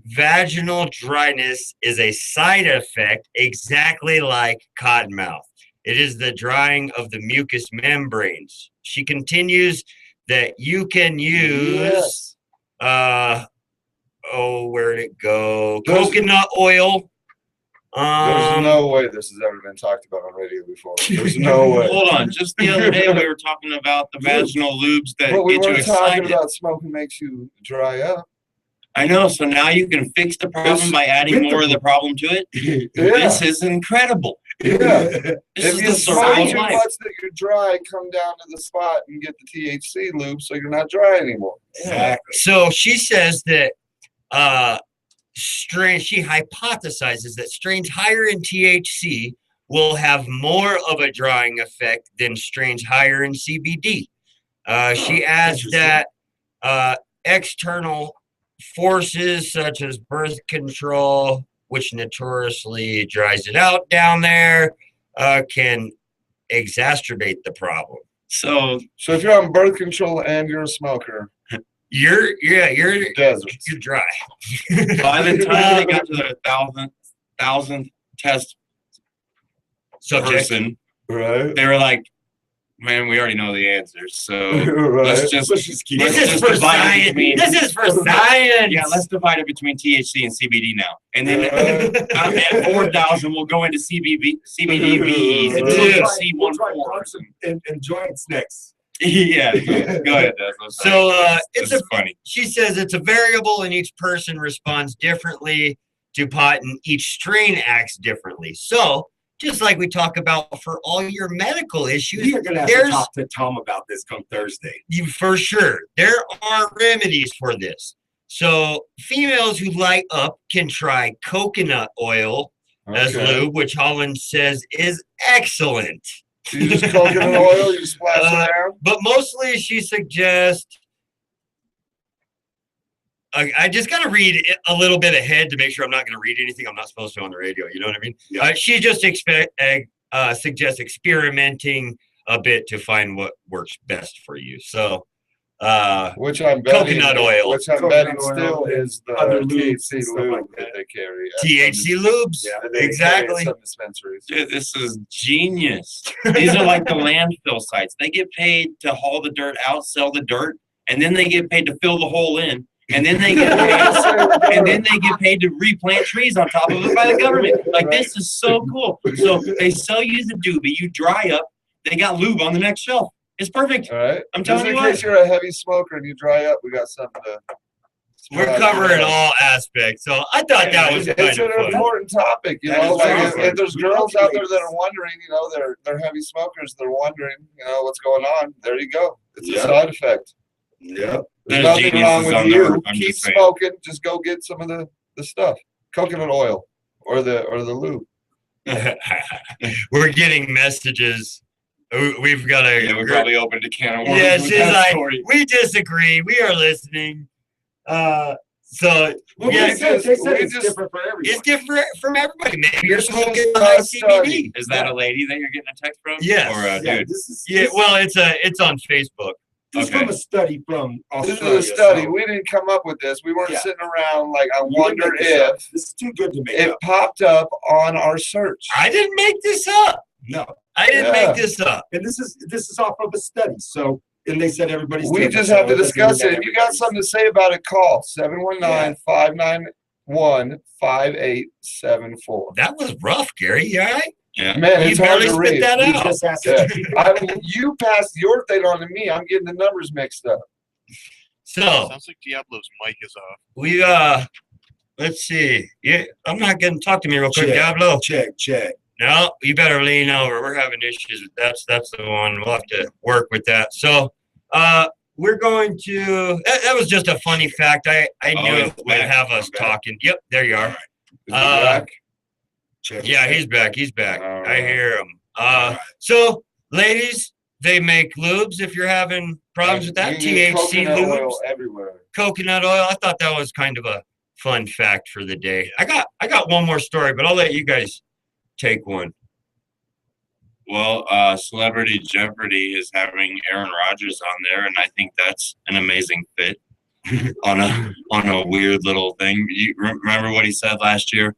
vaginal dryness is a side effect exactly like cottonmouth. It is the drying of the mucous membranes. She continues that you can use where'd it go? Coconut oil. There's no way this has ever been talked about on radio before. There's no way. Hold on. Just the other day we were talking about the vaginal lubes that But we get you weren't talking excited. about smoking makes you dry up. I know. So now you can fix the problem by adding more of the problem to it. Yeah. This is incredible. Yeah. This If is you the circle smoke of too life. much that you're dry, come down to the spot and get the THC lube so you're not dry anymore. Exactly. So she says that she hypothesizes that strains higher in THC will have more of a drying effect than strains higher in CBD. She adds that external forces such as birth control, which notoriously dries it out down there, can exacerbate the problem. So if you're on birth control and you're a smoker, you're desert. You're dry. By the time they got to the thousandth test person, right? They were like, "Man, we already know the answers, so Right. let's just keep This is for science. This is for science. Yeah, let's divide it between THC and CBD now, and then at 4,000 we'll go into CBDVs and THC 1/4. And joints next. Yeah, go ahead, Des. I'm sorry. So This is funny. She says it's a variable and each person responds differently to pot and each strain acts differently. So just like we talk about for all your medical issues, You're gonna have to talk to Tom about this come Thursday. For sure. There are remedies for this. So females who light up can try coconut oil as Okay. lube, which Holland says is excellent. You just coconut oil, you splash it around? But mostly she suggests, I just got to read it a little bit ahead to make sure I'm not going to read anything I'm not supposed to on the radio. You know what I mean? Yeah. She just suggests experimenting a bit to find what works best for you. So, which I'm betting, coconut oil. Which I'm Coconut betting oil still is the other lubes THC and stuff lube like that they carry. at THC some- lubes. Yeah, they carry at Exactly. some dispensaries. Dude, this is genius. These are like the landfill sites. They get paid to haul the dirt out, sell the dirt, and then they get paid to fill the hole in. And then they get paid, to replant trees on top of it by the government. Like, this is so cool. So they sell you the doobie, you dry up, they got lube on the next shelf. It's perfect. All right. I'm Just telling in you case what. you're a heavy smoker and you dry up, we got something to. We're covering all aspects. So I thought that was kind It's of an fun. important topic, you That know. is Like awesome. if there's girls out there that are wondering, you know, they're heavy smokers, they're wondering, you know, what's going on. There you go. It's a side effect. Yeah. There's There's nothing wrong geniuses with on you. there. I'm Keep just saying. smoking. Just go get some of the stuff. Coconut oil or the lube. We're getting messages. We've got a Yeah, we probably opened a can of worms. Yeah, with she's that like, story. we disagree. We are listening. So Well, yeah, they said it's just- different for everyone. it's different from everybody. Maybe you're This is smoking a high study. CBD. Is that a lady that you're getting a text from? Yes. Or a Yeah, dude? this is Yeah, well, it's on Facebook. this is okay. from a study from This Australia. is a study. so We didn't come up with this. We weren't Yeah. sitting around like I you didn't wonder make this up. if This is too good to make it up. popped up on our search. I didn't make this up. No. I didn't make this up. And this is off of a study. So, and they said everybody's. We just have to discuss it. If you got something to say about it, call 719-591-5874. That was rough, Gary. You all right? Yeah. Man, You it's hard barely to spit read. that We out. just asked You passed your thing on to me. I'm getting the numbers mixed up. So Sounds like Diablo's mic is off. we let's see. Yeah, I'm not getting talk to me real quick, Check. Diablo. check. No, you better lean over. We're having issues with that's the one. We'll have to work with that. So we're going to that was just a funny fact. I knew it's it would back. have us talking. Yep, there you are. Is he back? Check. Yeah, he's back. He's back. All I right. hear him. right. So ladies, they make lubes if you're having problems with that. You can get THC coconut lubes, oil everywhere. coconut oil. I thought that was kind of a fun fact for the day. I got one more story, but I'll let you guys take one. Well, Celebrity Jeopardy is having Aaron Rodgers on there, and I think that's an amazing fit on a weird little thing. You remember what he said last year?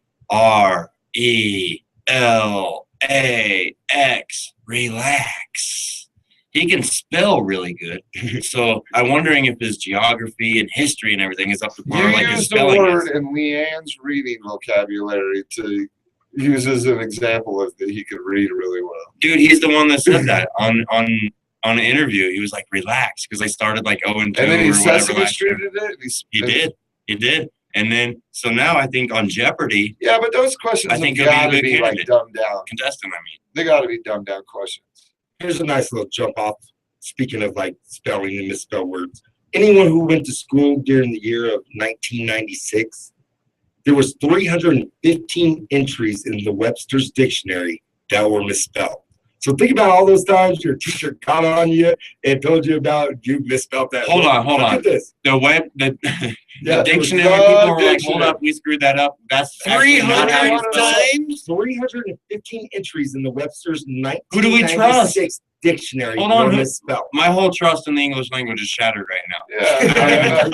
RELAX, relax. He can spell really good, so I'm wondering if his geography and history and everything is up to par. You like his used the spelling word is. in Leanne's reading vocabulary to use as an example of that he could read really well. Dude, he's the one that said that on an interview. He was like, relax, because they started like 0-2 And then or he whatever Sesame last year. Streeted it. He did. And then, so now I think on Jeopardy, Yeah, but those questions I think have he'll be a got to good be like candidate. dumbed down. contestant, I mean. They got to be dumbed down questions. Here's a nice little jump off. Speaking of like spelling and misspelled words, anyone who went to school during the year of 1996, there was 315 entries in the Webster's Dictionary that were misspelled. So think about all those times your teacher got on you and told you about you misspelled that. Hold word. on. Look at this. The Yeah, dictionary, there was people no were like, hold dictionary. up, we screwed that up. That's actually not how you 300 spell it. times? 315 entries in the Webster's Who do we trust? 1996 dictionary Hold on, were who- misspelled. My whole trust in the English language is shattered right now. Yeah.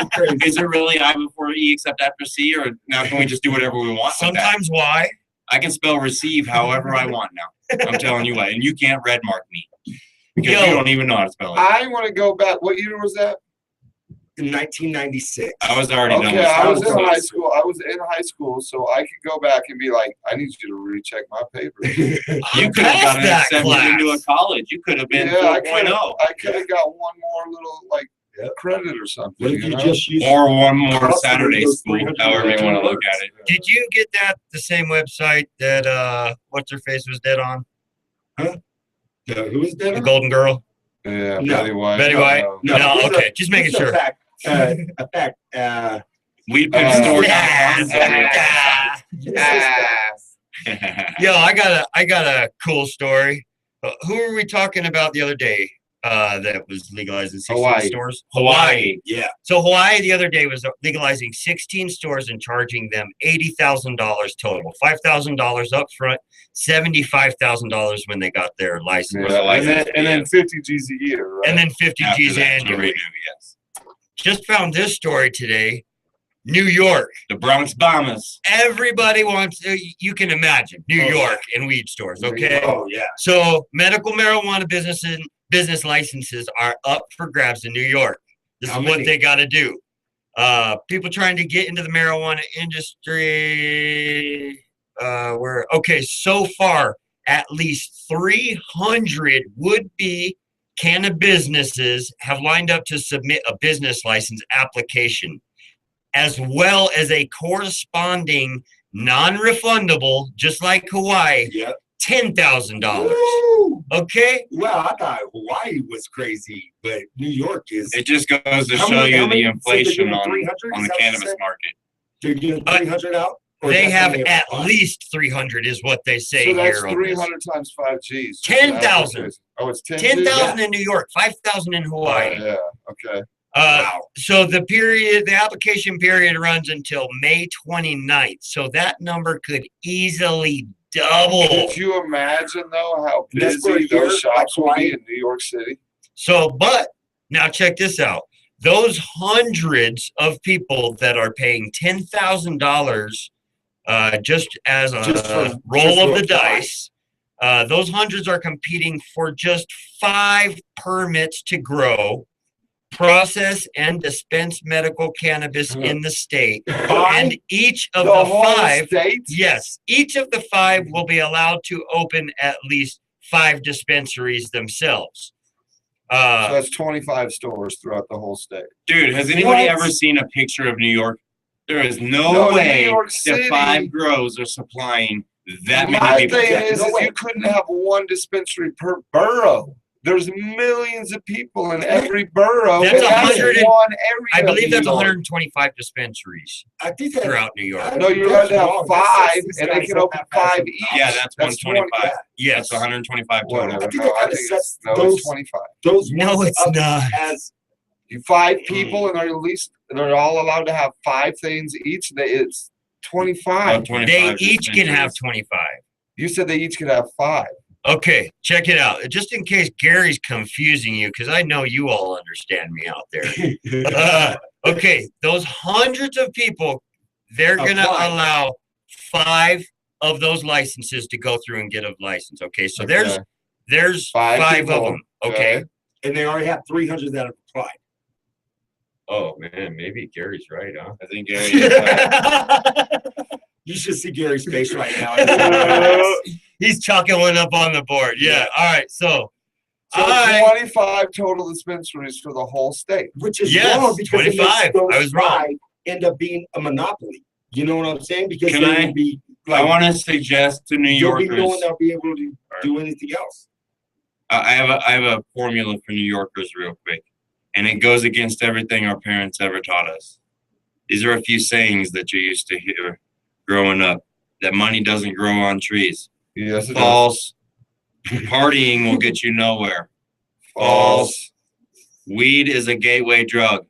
Is it really I before E except after C, or now can we just do whatever we want? with that? Sometimes why? I can spell receive however I want now. I'm telling you what, and you can't red mark me because Yo. you don't even know how to spell it. I want to go back. What year was that? In 1996. I was already done Okay, with I was school. in high school. I was in high school, so I could go back and be like, I need you to recheck my paper. You could have Passed gotten that accepted class. into a college. You could have been Yeah, I 4.0 could have got one more little like credit or something. What if you know? just use or one more Possibly Saturday those school, 300 however you want to look at it. Did you get that the same website that what's her face was dead on? who is The that? Golden Girl? Yeah, No. Betty White. Betty White? No. No, here's okay, just making here's sure. A fact. Weed Uh, pimp store. Yo, I got a cool story. Who were we talking about the other day? That was legalizing 16 Hawaii. stores. Hawaii. Yeah. So Hawaii the other day was legalizing 16 stores and charging them $80,000 total, $5,000 up front, $75,000 when they got their license, Yeah, and then 50 G's a year, right? and then 50 After G's that, to annually. renew, yes. Just found this story today. New York. The Bronx Bombers. Everybody wants. You can imagine New Oh, York and weed stores. Okay. Oh yeah. So medical marijuana business licenses are up for grabs in New York. This How is what many? they got to do. People trying to get into the marijuana industry. So far, at least 300 would-be cannabis businesses have lined up to submit a business license application, as well as a corresponding non-refundable, just like Hawaii, Yeah. $10,000. Woo! Okay. Well, I thought Hawaii was crazy, but New York is. It just goes to How show many- you how the many- so they're inflation doing on 300? the Is that what you cannabis said? market. They're doing 300 out. Or They that's how have many at applied? least 300 is what they say So that's here. on this. 300 times 5 G's. 10,000. Oh, it's 10 10,000 in New York, 5,000 in Hawaii. Yeah, okay. So the application period runs until May 29th. So that number could easily double. Could you imagine, though, how That's for a busy year, those shops will like be in New York City? So, but now check this out. Those hundreds of people that are paying $10,000 just as a Just for- roll just of to the apply. dice, Those hundreds are competing for just 5 permits to grow, process, and dispense medical cannabis in the state. And each of the whole 5, state? yes, each of the 5 will be allowed to open at least 5 dispensaries themselves. So that's 25 stores throughout the whole state. Dude, has anybody ever seen a picture of New York? There is no way New York that City. 5 grows are supplying that My many people. thing is you couldn't have one dispensary per borough. There's millions of people in every borough. That's But 100 and- one area. I believe of that's New York. 125 dispensaries I think that throughout New York. No, you're allowed to have wrong. That's 5, six and they guys can that open have 5 passion. each. Yeah, that's 125. Yes. That's 125 total. Whatever. I think No, that I kinda think sets it's those- 25. Those No, ones it's up not. as 5 people, and they're at least they're all allowed to have 5 things each. It's 25. 25 They each can have dispensaries. 25. You said they each could have 5. Okay, check it out. Just in case Gary's confusing you, because I know you all understand me out there. Okay, those hundreds of people, they're going to Apply. allow 5 of those licenses to go through and get a license. Okay, so there's 5 of people. them. Okay. and they already have 300 that have applied. Oh man, maybe Gary's right, huh? I think Gary is right. You should see Gary's face right now. He's chalking one up on the board. Yeah. All right. So, So I- 25 total dispensaries for the whole state. Which is Yes, wrong because it makes 25. those I was wrong. 5 end up being a monopoly. You know what I'm saying? Because Can they I- will be I want to suggest to New you'll be Yorkers. knowing they'll be able to do anything else. I have a formula for New Yorkers real quick, and it goes against everything our parents ever taught us. These are a few sayings that you used to hear growing up. That money doesn't grow on trees. Yes, it does. False. Partying will get you nowhere. False. Weed is a gateway drug.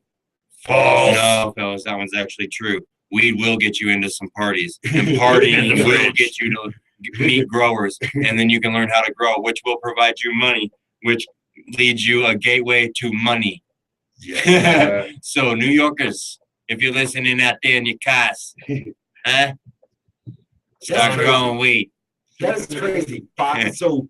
False. No, fellas, that one's actually true. Weed will get you into some parties, and partying In the will fridge. get you to meet growers, and then you can learn how to grow, which will provide you money, which leads you a gateway to money. Yeah. So, New Yorkers, if you're listening out there in your cars, huh? Start crazy. growing weed. That is crazy. 5, so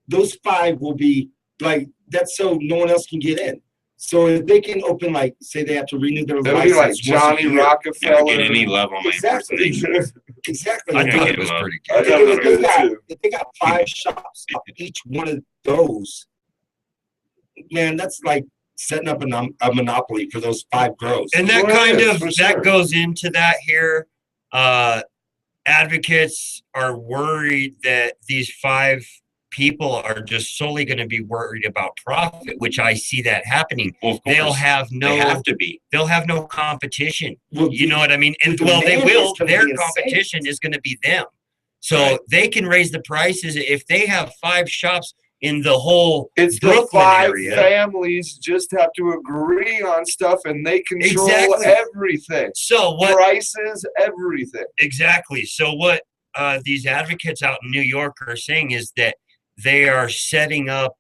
those 5 will be like that's so no one else can get in. So if they can open like say they have to renew their They'll be like license once a Johnny year. Never Rockefeller. get any love on my Exactly. impersonation. Exactly. I Yeah, thought get it was him up. pretty I good. thought it was If they good got, too. if they got 5 shops, each one of those, man, that's like setting up a monopoly for those 5 grows. And that Well, kind yeah, of for that sure. goes into that here. Advocates are worried that these 5 people are just solely going to be worried about profit, which I see that happening. Well, of They'll course, have they have no to be. they'll have no competition. Well, You know what I mean? And the well, they demand will. is gonna Their be insane. competition is going to be them. So Right. they can raise the prices if they have 5 shops in the whole It's the Brooklyn 5 area. families just have to agree on stuff, and they control Exactly. everything. So what Prices, everything. exactly? So what these advocates out in New York are saying is that they are setting up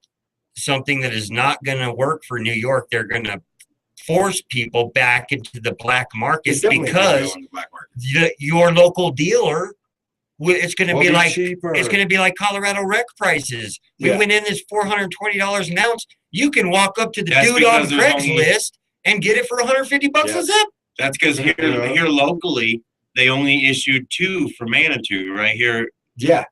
something that is not going to work for New York. They're going to force people back into the black market It's definitely gonna because go in the black market. your local dealer, it's going to Will be like cheaper. it's going to be like Colorado rec prices. We Yeah. went in this $420 an ounce. You can walk up to the That's dude on because there's only- Craigslist and get it for $150 Yeah. a zip. That's because here locally, they only issued 2 for Manitou right here Yeah.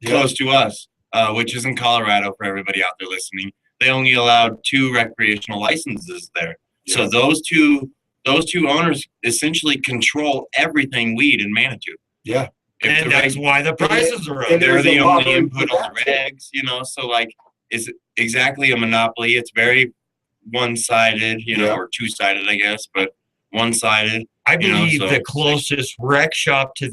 close to us, which is in Colorado for everybody out there listening. They only allowed 2 recreational licenses there. So those two owners essentially control everything weed in Manitou. Yeah. If And the that's reg- why the prices are up. and they're there's the a only lottery input for on the that, too. regs, so like it's exactly a monopoly. It's very one-sided, Yeah. or two-sided, I guess, but one-sided. I you know, believe so- the closest rec shop to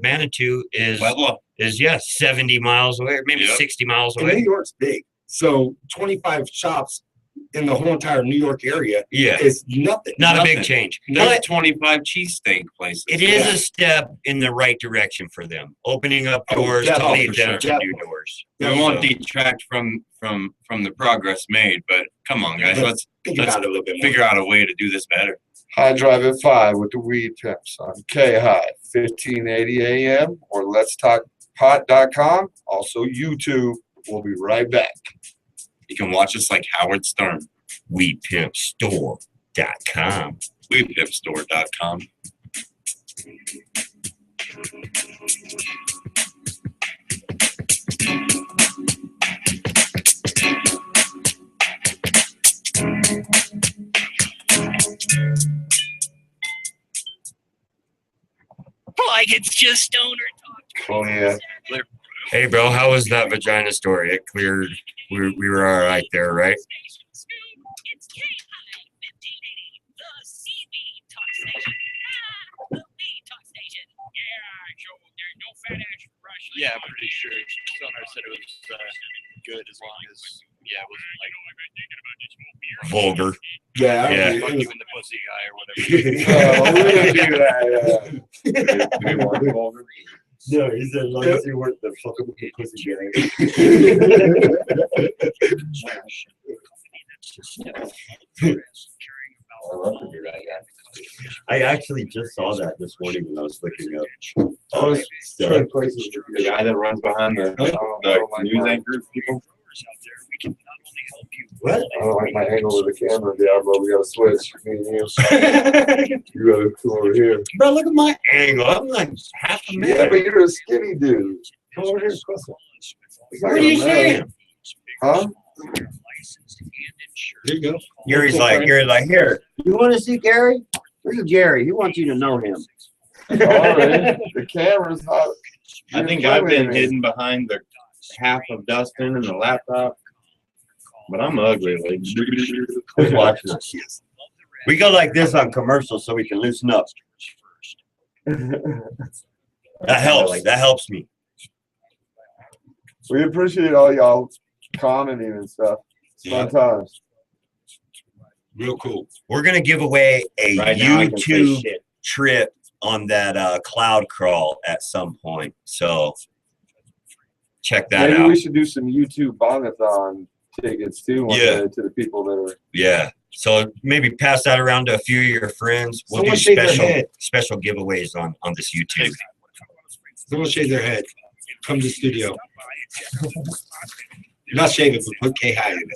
Manitou is Pueblo. 70 miles away, or maybe Yep. 60 miles And New away. York's big. So 25 shops in the whole entire New York area Yeah, is nothing. not a big nothing. change. There's But 25 cheesesteak places. it is Yeah. a step in the right direction for them, opening up Oh, doors to definitely, lead for them sure. to new doors. We Yeah, won't so- detract from the progress made, but come on, guys, Yeah. let's Think let's about it a little bit more. figure out a way to do this better. High Drive at 5 with the Weed Pimps on K High, 1580 AM, or Let's Talk weedpimpspot.com, also YouTube. We'll be right back. You can watch us like Howard Stern. Weedpimpstore.com. Weedpimpstore.com. Like it's just stoner talk. Oh yeah. Hey, bro, how was that vagina story? It cleared. We were all right there, right? Yeah, I'm pretty sure. Sonar said it was good as long as it wasn't like Vulgar. Yeah. Yeah. fuck you in the pussy guy or whatever. Oh, we didn't do that. Yeah. We want vulgar. No, he said, long as you weren't the fucking with the pussy getting. I actually just saw that this morning when I was looking up. I was stuff. trying places with The guy that runs behind the news anchors people. What? I don't like my angle with the camera, Diablo. We gotta switch. Me and you. You gotta come over here. Bro, look at my angle. I'm like half a Yeah, man. but you're a skinny dude. Come over here, closer. What are you saying? Huh? There you go. Gary's like, here. You want to see Gary? This is Gary. He wants you to know him. Alright. The camera's not. I think I've been hidden behind the half of Dustin and the laptop. But I'm ugly. Like, Who's watching us? We go like this on commercials so we can loosen up. That helps. That helps me. We appreciate all y'all commenting and stuff. It's fun times. Real cool. We're gonna give away a right now I can say YouTube shit. trip on that cloud crawl at some point. So check that Maybe out. we should do some YouTube bonathon tickets too. One Yeah. day to the people that are. Yeah. So maybe pass that around to a few of your friends. We'll Someone do shake their head. special giveaways on this YouTube. Someone shave their head. Come to the studio. Not shave it, but put K-High in it.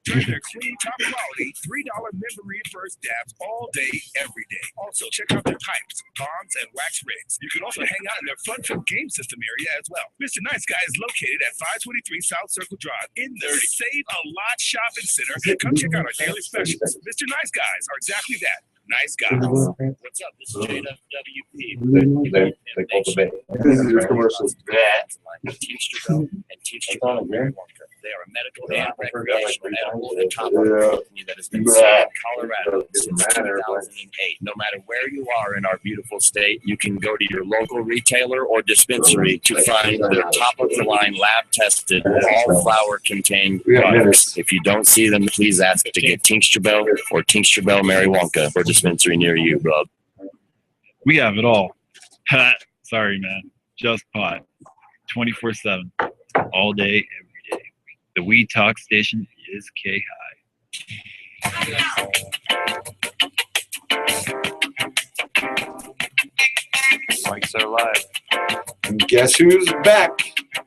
During their clean, top quality, $3 member reimbursed dabs all day, every day. Also, check out their pipes, bombs, and wax rigs. You can also hang out in their fun-filled game system area as well. Mr. Nice Guy is located at 523 South Circle Drive in the Save a Lot Shopping Center. Come check out our daily specials. Mr. Nice Guys are exactly that. Nice guys. What's up? This is JWP. They cultivate. This is your commercial. Teamster and Teamster Marijuana. They are a medical and recreational edible and topical company that has been sold in Colorado since 2008. No matter where you are in our beautiful state, you can go to your local retailer or dispensary to find their top-of-the-line lab-tested, all-flower-contained products. If you don't see them, please ask to get Tincture Bell or Tincture Bell Marijuana for a dispensary near you, bro. We have it all. Ha, sorry, man. Just pot. 24/7. All day, every day. The Weed Talk station is K-High. Mike's are live. And guess who's back?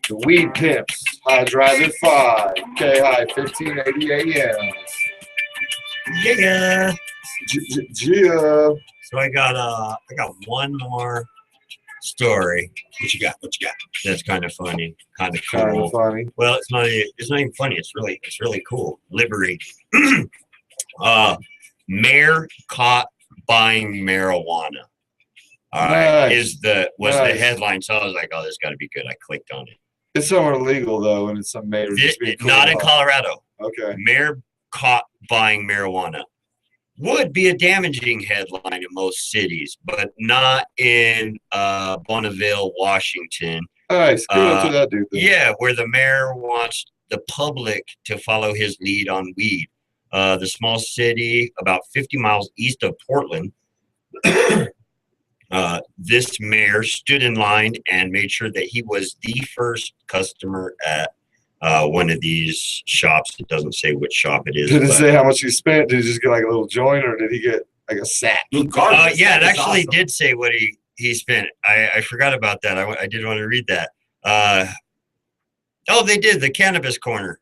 The Weed Pimps. High Drive at 5. K-High 1580 AM. Yeah. Gia. So I got one more story. What you got? That's kind of funny, kind of Kind cool. of funny. Well, it's not even funny. It's really cool. Liberating. Mayor caught buying marijuana. All right, Nice. was the Nice. headline. So I was like, oh, this got to be good. I clicked on it. It's somewhere illegal though, and it's some mayor just being cool. Not in Colorado. Okay. Mayor caught buying marijuana. Would be a damaging headline in most cities, but not in Bonneville, Washington. Nice. Kudos to that dude. Then. Yeah, where the mayor wants the public to follow his lead on weed. The small city about 50 miles east of Portland. This mayor stood in line and made sure that he was the first customer at one of these shops. It doesn't say which shop it is. Did it but- say how much he spent? Did he just get like a little joint, or did he get like a sack? yeah, it actually did say what he he spent. I forgot about that. I did want to read that. Oh, they did the cannabis corner.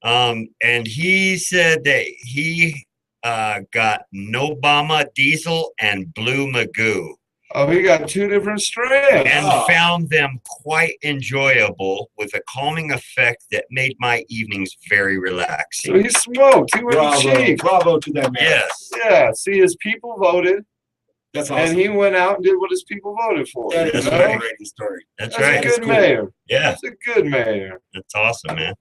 And he said that he got Nobama Diesel and Blue Magoo. Oh, he got 2 different strands. And found them quite enjoyable with a calming effect that made my evenings very relaxing. So he smoked. He went cheap. Bravo to that man. Yes. Yeah. See, his people voted. That's awesome. And he went out and did what his people voted for. That is you a know? great story. That's That's right. a good mayor. Yeah, That's a good mayor. that's awesome, man.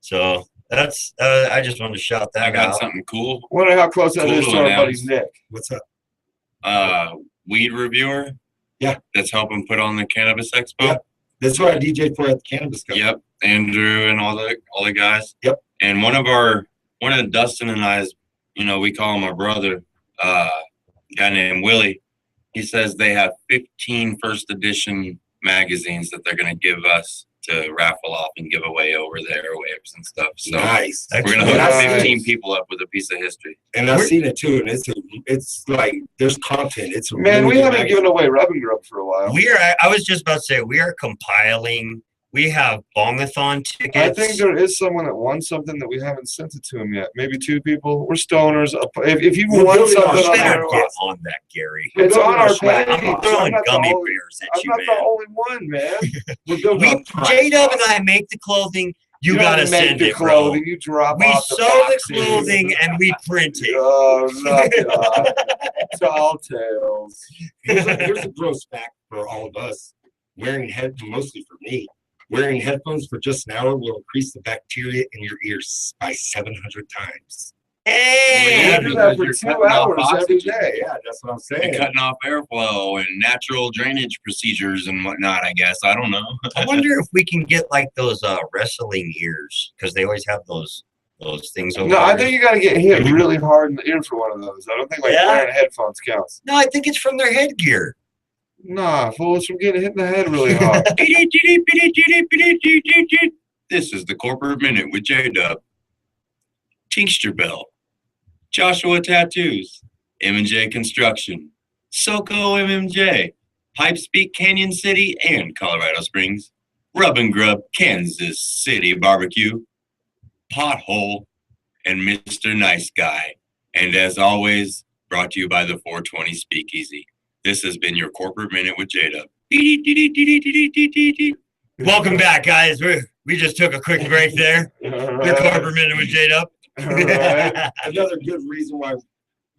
So that's I just wanted to shout that I got out. something cool. Wonder how close that Cool is to our buddy announce. Nick. What's up? Weed reviewer. Yeah. That's helping put on the Cannabis Expo. Yep. That's what I DJ for at the Cannabis Cup. Yep. Andrew and all the guys. Yep. And one of Dustin and I's, we call him our brother, guy named Willie. He says they have 15 first edition magazines that they're going to give us to raffle off and give away over the airwaves and stuff. So Nice. we're going to hook Nice. 15 people up with a piece of history. And I've seen it too, and it's like there's content. It's a Man, really we good haven't magazine. given away Rub and Grub for a while. I was just about to say we are compiling. We have bongathon tickets. I think there is someone that won something that we haven't sent it to him yet. Maybe 2 people. We're stoners. If you We're won building our something on better our, get on that, Gary. it's on our swag. page. I'm throwing not the gummy only- bears at I'm you, not man. the only one, man. We're building We our pride. J-Dub and I make the clothing. You don't gotta make send the it, bro. clothing. You drop We off sew the the boxes. clothing and we print it. Oh, no, Tall tales. Here's a gross fact for all of us. Wearing headphones, mostly for me, wearing headphones for just an hour will increase the bacteria in your ears by 700 times. Hey, You do that for You're 2 cutting off hours every oxygen. day. Yeah, that's what I'm And saying. cutting off airflow and natural drainage procedures and whatnot, I guess. I don't know. I wonder if we can get like those wrestling ears because they always have those things over No, I there. think you got to get hit really hard in the ear for one of those. I don't think like Yeah? wearing headphones counts. No, I think it's from their headgear. Nah, fool, it's from getting hit in the head really hard. This is the Corporate Minute with J-Dub. Tincture Bell. Joshua Tattoos. M&J Construction. SoCo MMJ. Pipes Peak Canyon City and Colorado Springs. Rub and Grub Kansas City Barbecue. Pothole and Mr. Nice Guy. And as always, brought to you by the 420 Speakeasy. This has been your Corporate Minute with J-Dub. Welcome back, guys. We just took a quick break there. The Corporate Minute with J-Dub. Alright. Another good reason why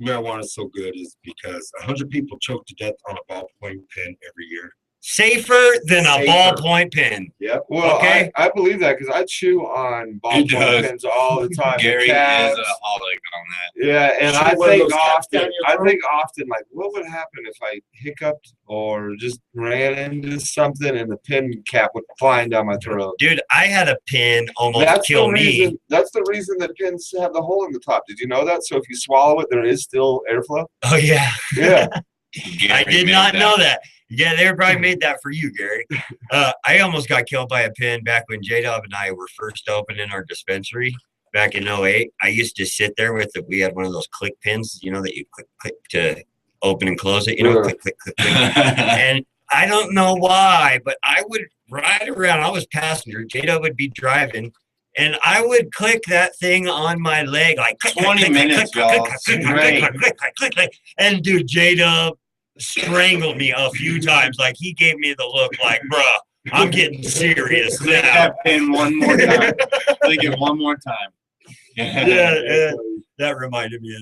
marijuana is so good is because 100 people choke to death on a ballpoint pen every year. Safer than a Safer. ballpoint pen. Yep. Well, Okay. I believe that because I chew on He does. ballpoint pens all the time. Gary Cabs. is a holic on that. Yeah, and Should I one of think those caps often, down your throat? like, what would happen if I hiccuped or just ran into something and the pin cap went flying down my throat? Dude, I had a pin almost That's kill the me. reason. That's the reason that pins have the hole in the top. Did you know that? So if you swallow it, there is still airflow. Oh, yeah. Yeah. I Gary did made not that. know that. Yeah, they probably made that for you, Gary. I almost got killed by a pin back when J-Dub and I were first opening our dispensary back in 08. I used to sit there we had one of those click pins, that you click to open and close it, Yeah. click, click, click, click. And I don't know why, but I would ride around. I was passenger. J-Dub would be driving. And I would click that thing on my leg like 20 minutes, y'all. click. And dude, J-Dub strangled me a few times. Like he gave me the look like, bruh, I'm getting serious Click now. that pin one more time. Click it one more time. Yeah, that reminded me of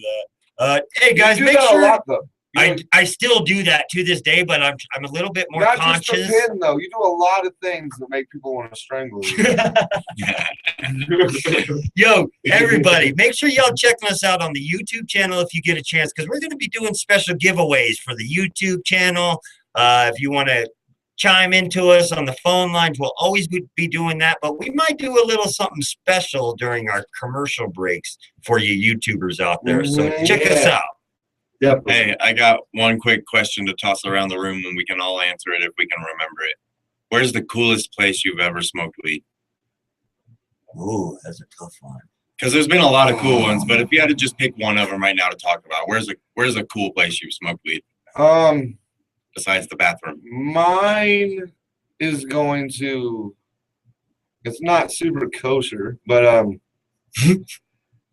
that. Hey guys, You do make that a sure lot, though. I still do that to this day, but I'm a little bit more Not conscious. just the pin, though. You do a lot of things that make people want to strangle you. Yo, everybody, make sure y'all checking us out on the YouTube channel if you get a chance, because we're going to be doing special giveaways for the YouTube channel. If you want to chime into us on the phone lines, we'll always be doing that, but we might do a little something special during our commercial breaks for you YouTubers out there. So check us out. Definitely. Hey, I got one quick question to toss around the room and we can all answer it if we can remember it. Where's the coolest place you've ever smoked weed? Ooh, that's a tough one. Because there's been a lot of cool ones, but if you had to just pick one of them right now to talk about, where's a cool place you've smoked weed? besides the bathroom? Mine is going to. It's not super kosher, but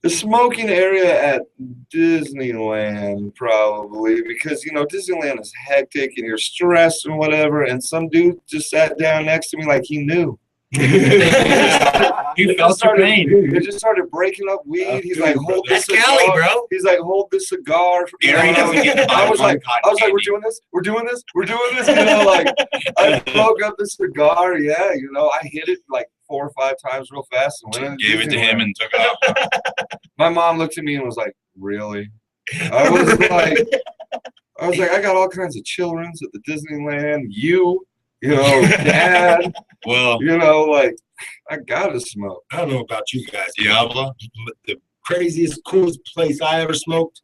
the smoking area at Disneyland probably, because Disneyland is hectic and you're stressed and whatever. And some dude just sat down next to me like he knew. You felt your pain. He just started breaking up weed. He's like, hold this That's cigar. Cali, bro. He's like, hold this cigar. Gary doesn't get to buy I was one like, cotton we're candy. doing this. We're doing this. We're doing this. Like I broke up the cigar. Yeah, I hit it like 4 or 5 times real fast and went in. Gave it to him and took off. My mom looked at me and was like, really? I was like, I got all kinds of children's at the Disneyland. Dad. Well, like I gotta smoke. I don't know about you guys. Diablo. The craziest, coolest place I ever smoked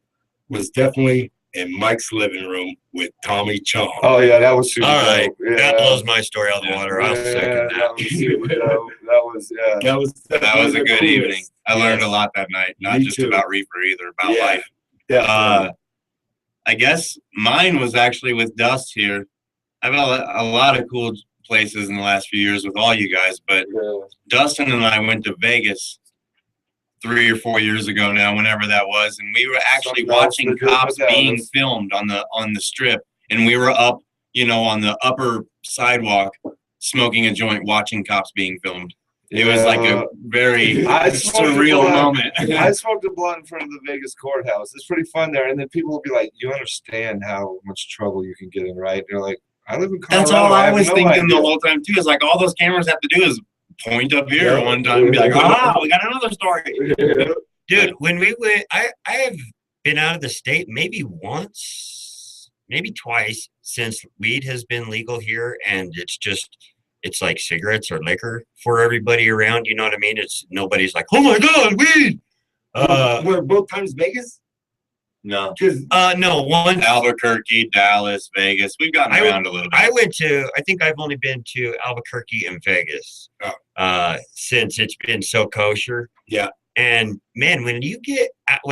was definitely in Mike's living room with Tommy Chong. Oh yeah, that was super All right, dope. Yeah. that blows my story out of the water. I'll Yeah, second that. was super dope. That was That was a good coolest. evening. I learned a lot that night, not Me just too. about reefer either, about Yeah. life. Definitely. I guess mine was actually with Dust here. I've had a lot of cool places in the last few years with all you guys, but Dustin and I went to Vegas 3 or 4 years ago now, whenever that was, and we were actually Something else watching to do cops with being Dallas. filmed on the strip, and we were up, on the upper sidewalk smoking a joint, watching cops being filmed. It was like a very I smoked a surreal blunt. moment. I smoked a blunt in front of the Vegas courthouse. It's pretty fun there, and then people will be like, "You understand how much trouble you can get in, right?" And you're like, "I live in Colorado." That's all I have was no thinking the idea." whole time too. Is like all those cameras have to do is point up here Yeah. one time and be like, "Ah, we got another story." Dude, when we went, I have been out of the state maybe once, maybe twice since weed has been legal here, and it's like cigarettes or liquor for everybody around. You know what I mean? It's nobody's like, oh my god, weed. Were both times Vegas? No. No, one. Albuquerque, Dallas, Vegas. We've gotten around a little bit. I think I've only been to Albuquerque and Vegas since it's been so kosher. Yeah. And man, when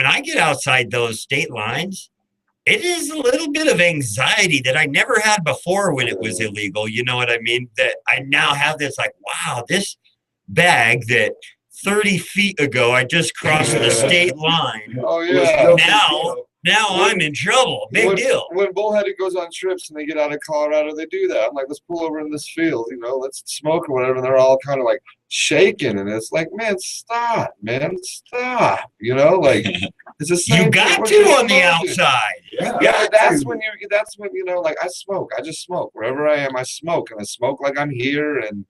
I get outside those state lines, it is a little bit of anxiety that I never had before when it was illegal. You know what I mean? That I now have this like, wow, this bag that 30 feet ago I just crossed the state line. Oh yeah. Now I'm in trouble. Big deal. When Bullheaded goes on trips and they get out of Colorado, they do that. I'm like, let's pull over in this field, let's smoke or whatever. And they're all kind of like shaking, and it's like, man, stop, stop. Like it's the same. You got thing to when you're on the smoking. outside. Yeah, that's when like I smoke. I just smoke wherever I am. I smoke, and I smoke like I'm here, and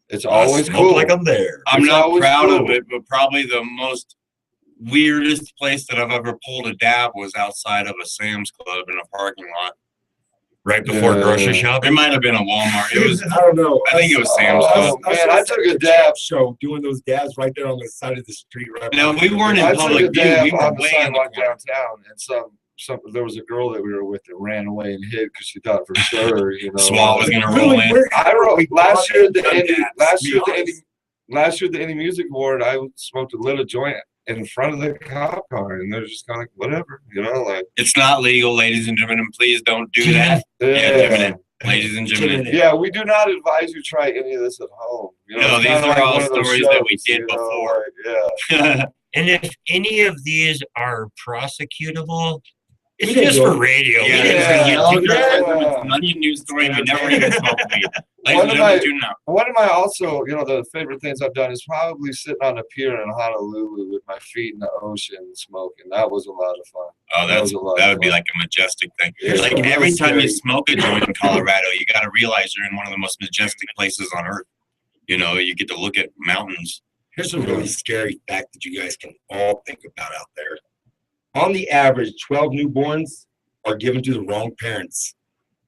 it's always smoke cool. like I'm there. I'm It's not always proud cool. of it, but probably the most weirdest place that I've ever pulled a dab was outside of a Sam's Club in a parking lot. Right before grocery shopping? It might have been a Walmart. It was. I don't know. I think it was Sam's Club. Man, I took a dab. Show doing those dabs right there on the side of the street. Right. No, we weren't in I took a public view. dab We were on the way in the sidewalk corner. downtown, and there was a girl that we were with that ran away and hid because she thought for sure, SWAT was gonna roll in. I wrote last year at the Indie, Be last year at honest. the Indie Music Award. I smoked a little joint in front of the cop car, and they're just kind of like, whatever, like. It's not legal, ladies and gentlemen. Please don't do that. Yeah, gentlemen. Ladies and gentlemen. Yeah, we do not advise you try any of this at home. No, it's these kinda are like all one of those stories that we shows, did before. yeah. And if any of these are prosecutable, it's We didn't just do for it. radio. Yeah, We it's didn't a really yellow do dress. that. It's an onion news story. We never even smoked weed. Ladies One and of gentlemen, my- tune out. One of my also, the favorite things I've done is probably sitting on a pier in Honolulu with my feet in the ocean smoking. That was a lot of fun. Oh, That was a lot that of would be fun. like a majestic thing. Yeah, Like it's every really time you scary. smoke a joint in Colorado, you got to realize you're in one of the most majestic places on earth. You get to look at mountains. Here's a really scary fact that you guys can all think about out there. On the average, 12 newborns are given to the wrong parents.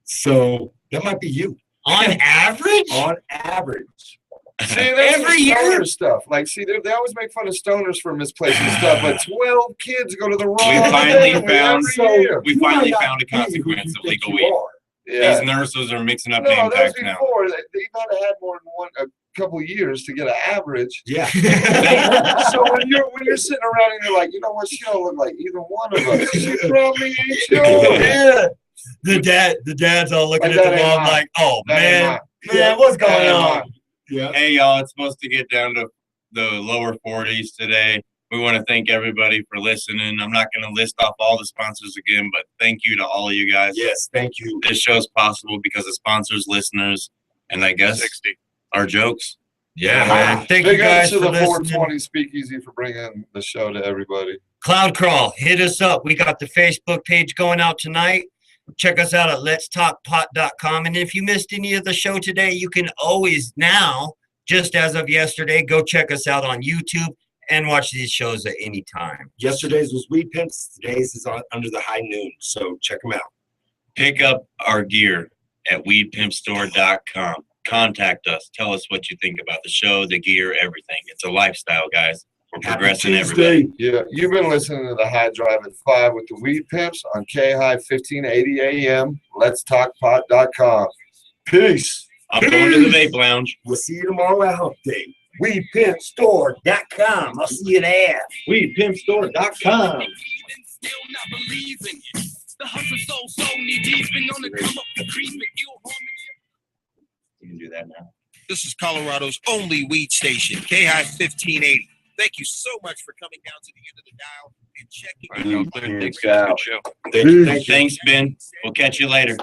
So that might be you. On average? On average. See, that's Every the year? stoner stuff. Like, see, they always make fun of stoners for misplacing stuff, but 12 kids go to the wrong. We finally family found. every year. We You finally might found a not be who consequence you of think legal you weed. are. Yeah. These nurses are mixing up No, name that was tags now. before. They might have had more than a couple years to get an average. Yeah. So when you're sitting around and you're like, you know what, she don't look like either one of us. She probably ain't yours. Yeah. The dad's all looking My at dad the ain't mom mine. like, oh That ain't man, mine. man, what's That going ain't on? mine. Yeah. Hey, y'all, it's supposed to get down to the lower 40s today. We want to thank everybody for listening. I'm not going to list off all the sponsors again, but thank you to all of you guys. Yes, thank you. This show's possible because of sponsors, listeners, and I guess our jokes. Yeah, man. Thank you Big guys ups to for the listening. 420 Speakeasy for bringing the show to everybody. Cloud Crawl, hit us up. We got the Facebook page going out tonight. Check us out at letstalkpot.com. And if you missed any of the show today, you can always now, just as of yesterday, go check us out on YouTube and watch these shows at any time. Yesterday's was Weed Pimps. Today's is under the high noon. So check them out. Pick up our gear at weedpimpstore.com. Contact us. Tell us what you think about the show, the gear, everything. It's a lifestyle, guys. We're progressing everybody. Yeah, you've been listening to the High Drive at 5 with the Weed Pimps on K-High 1580 AM. Let'sTalkPot.com. Peace. I'm going to the vape lounge. We'll see you tomorrow at Hump Day. WeedPimpStore.com. I'll see you there. WeedPimpStore.com. Still not believing. The hustle so knee deep and on the come up the creep and ill harmony. You can do that now. This is Colorado's only weed station, K-High 1580. Thank you so much for coming down to the end of the dial and checking. Thanks, guys. Good show. Thanks, Ben. We'll catch you later.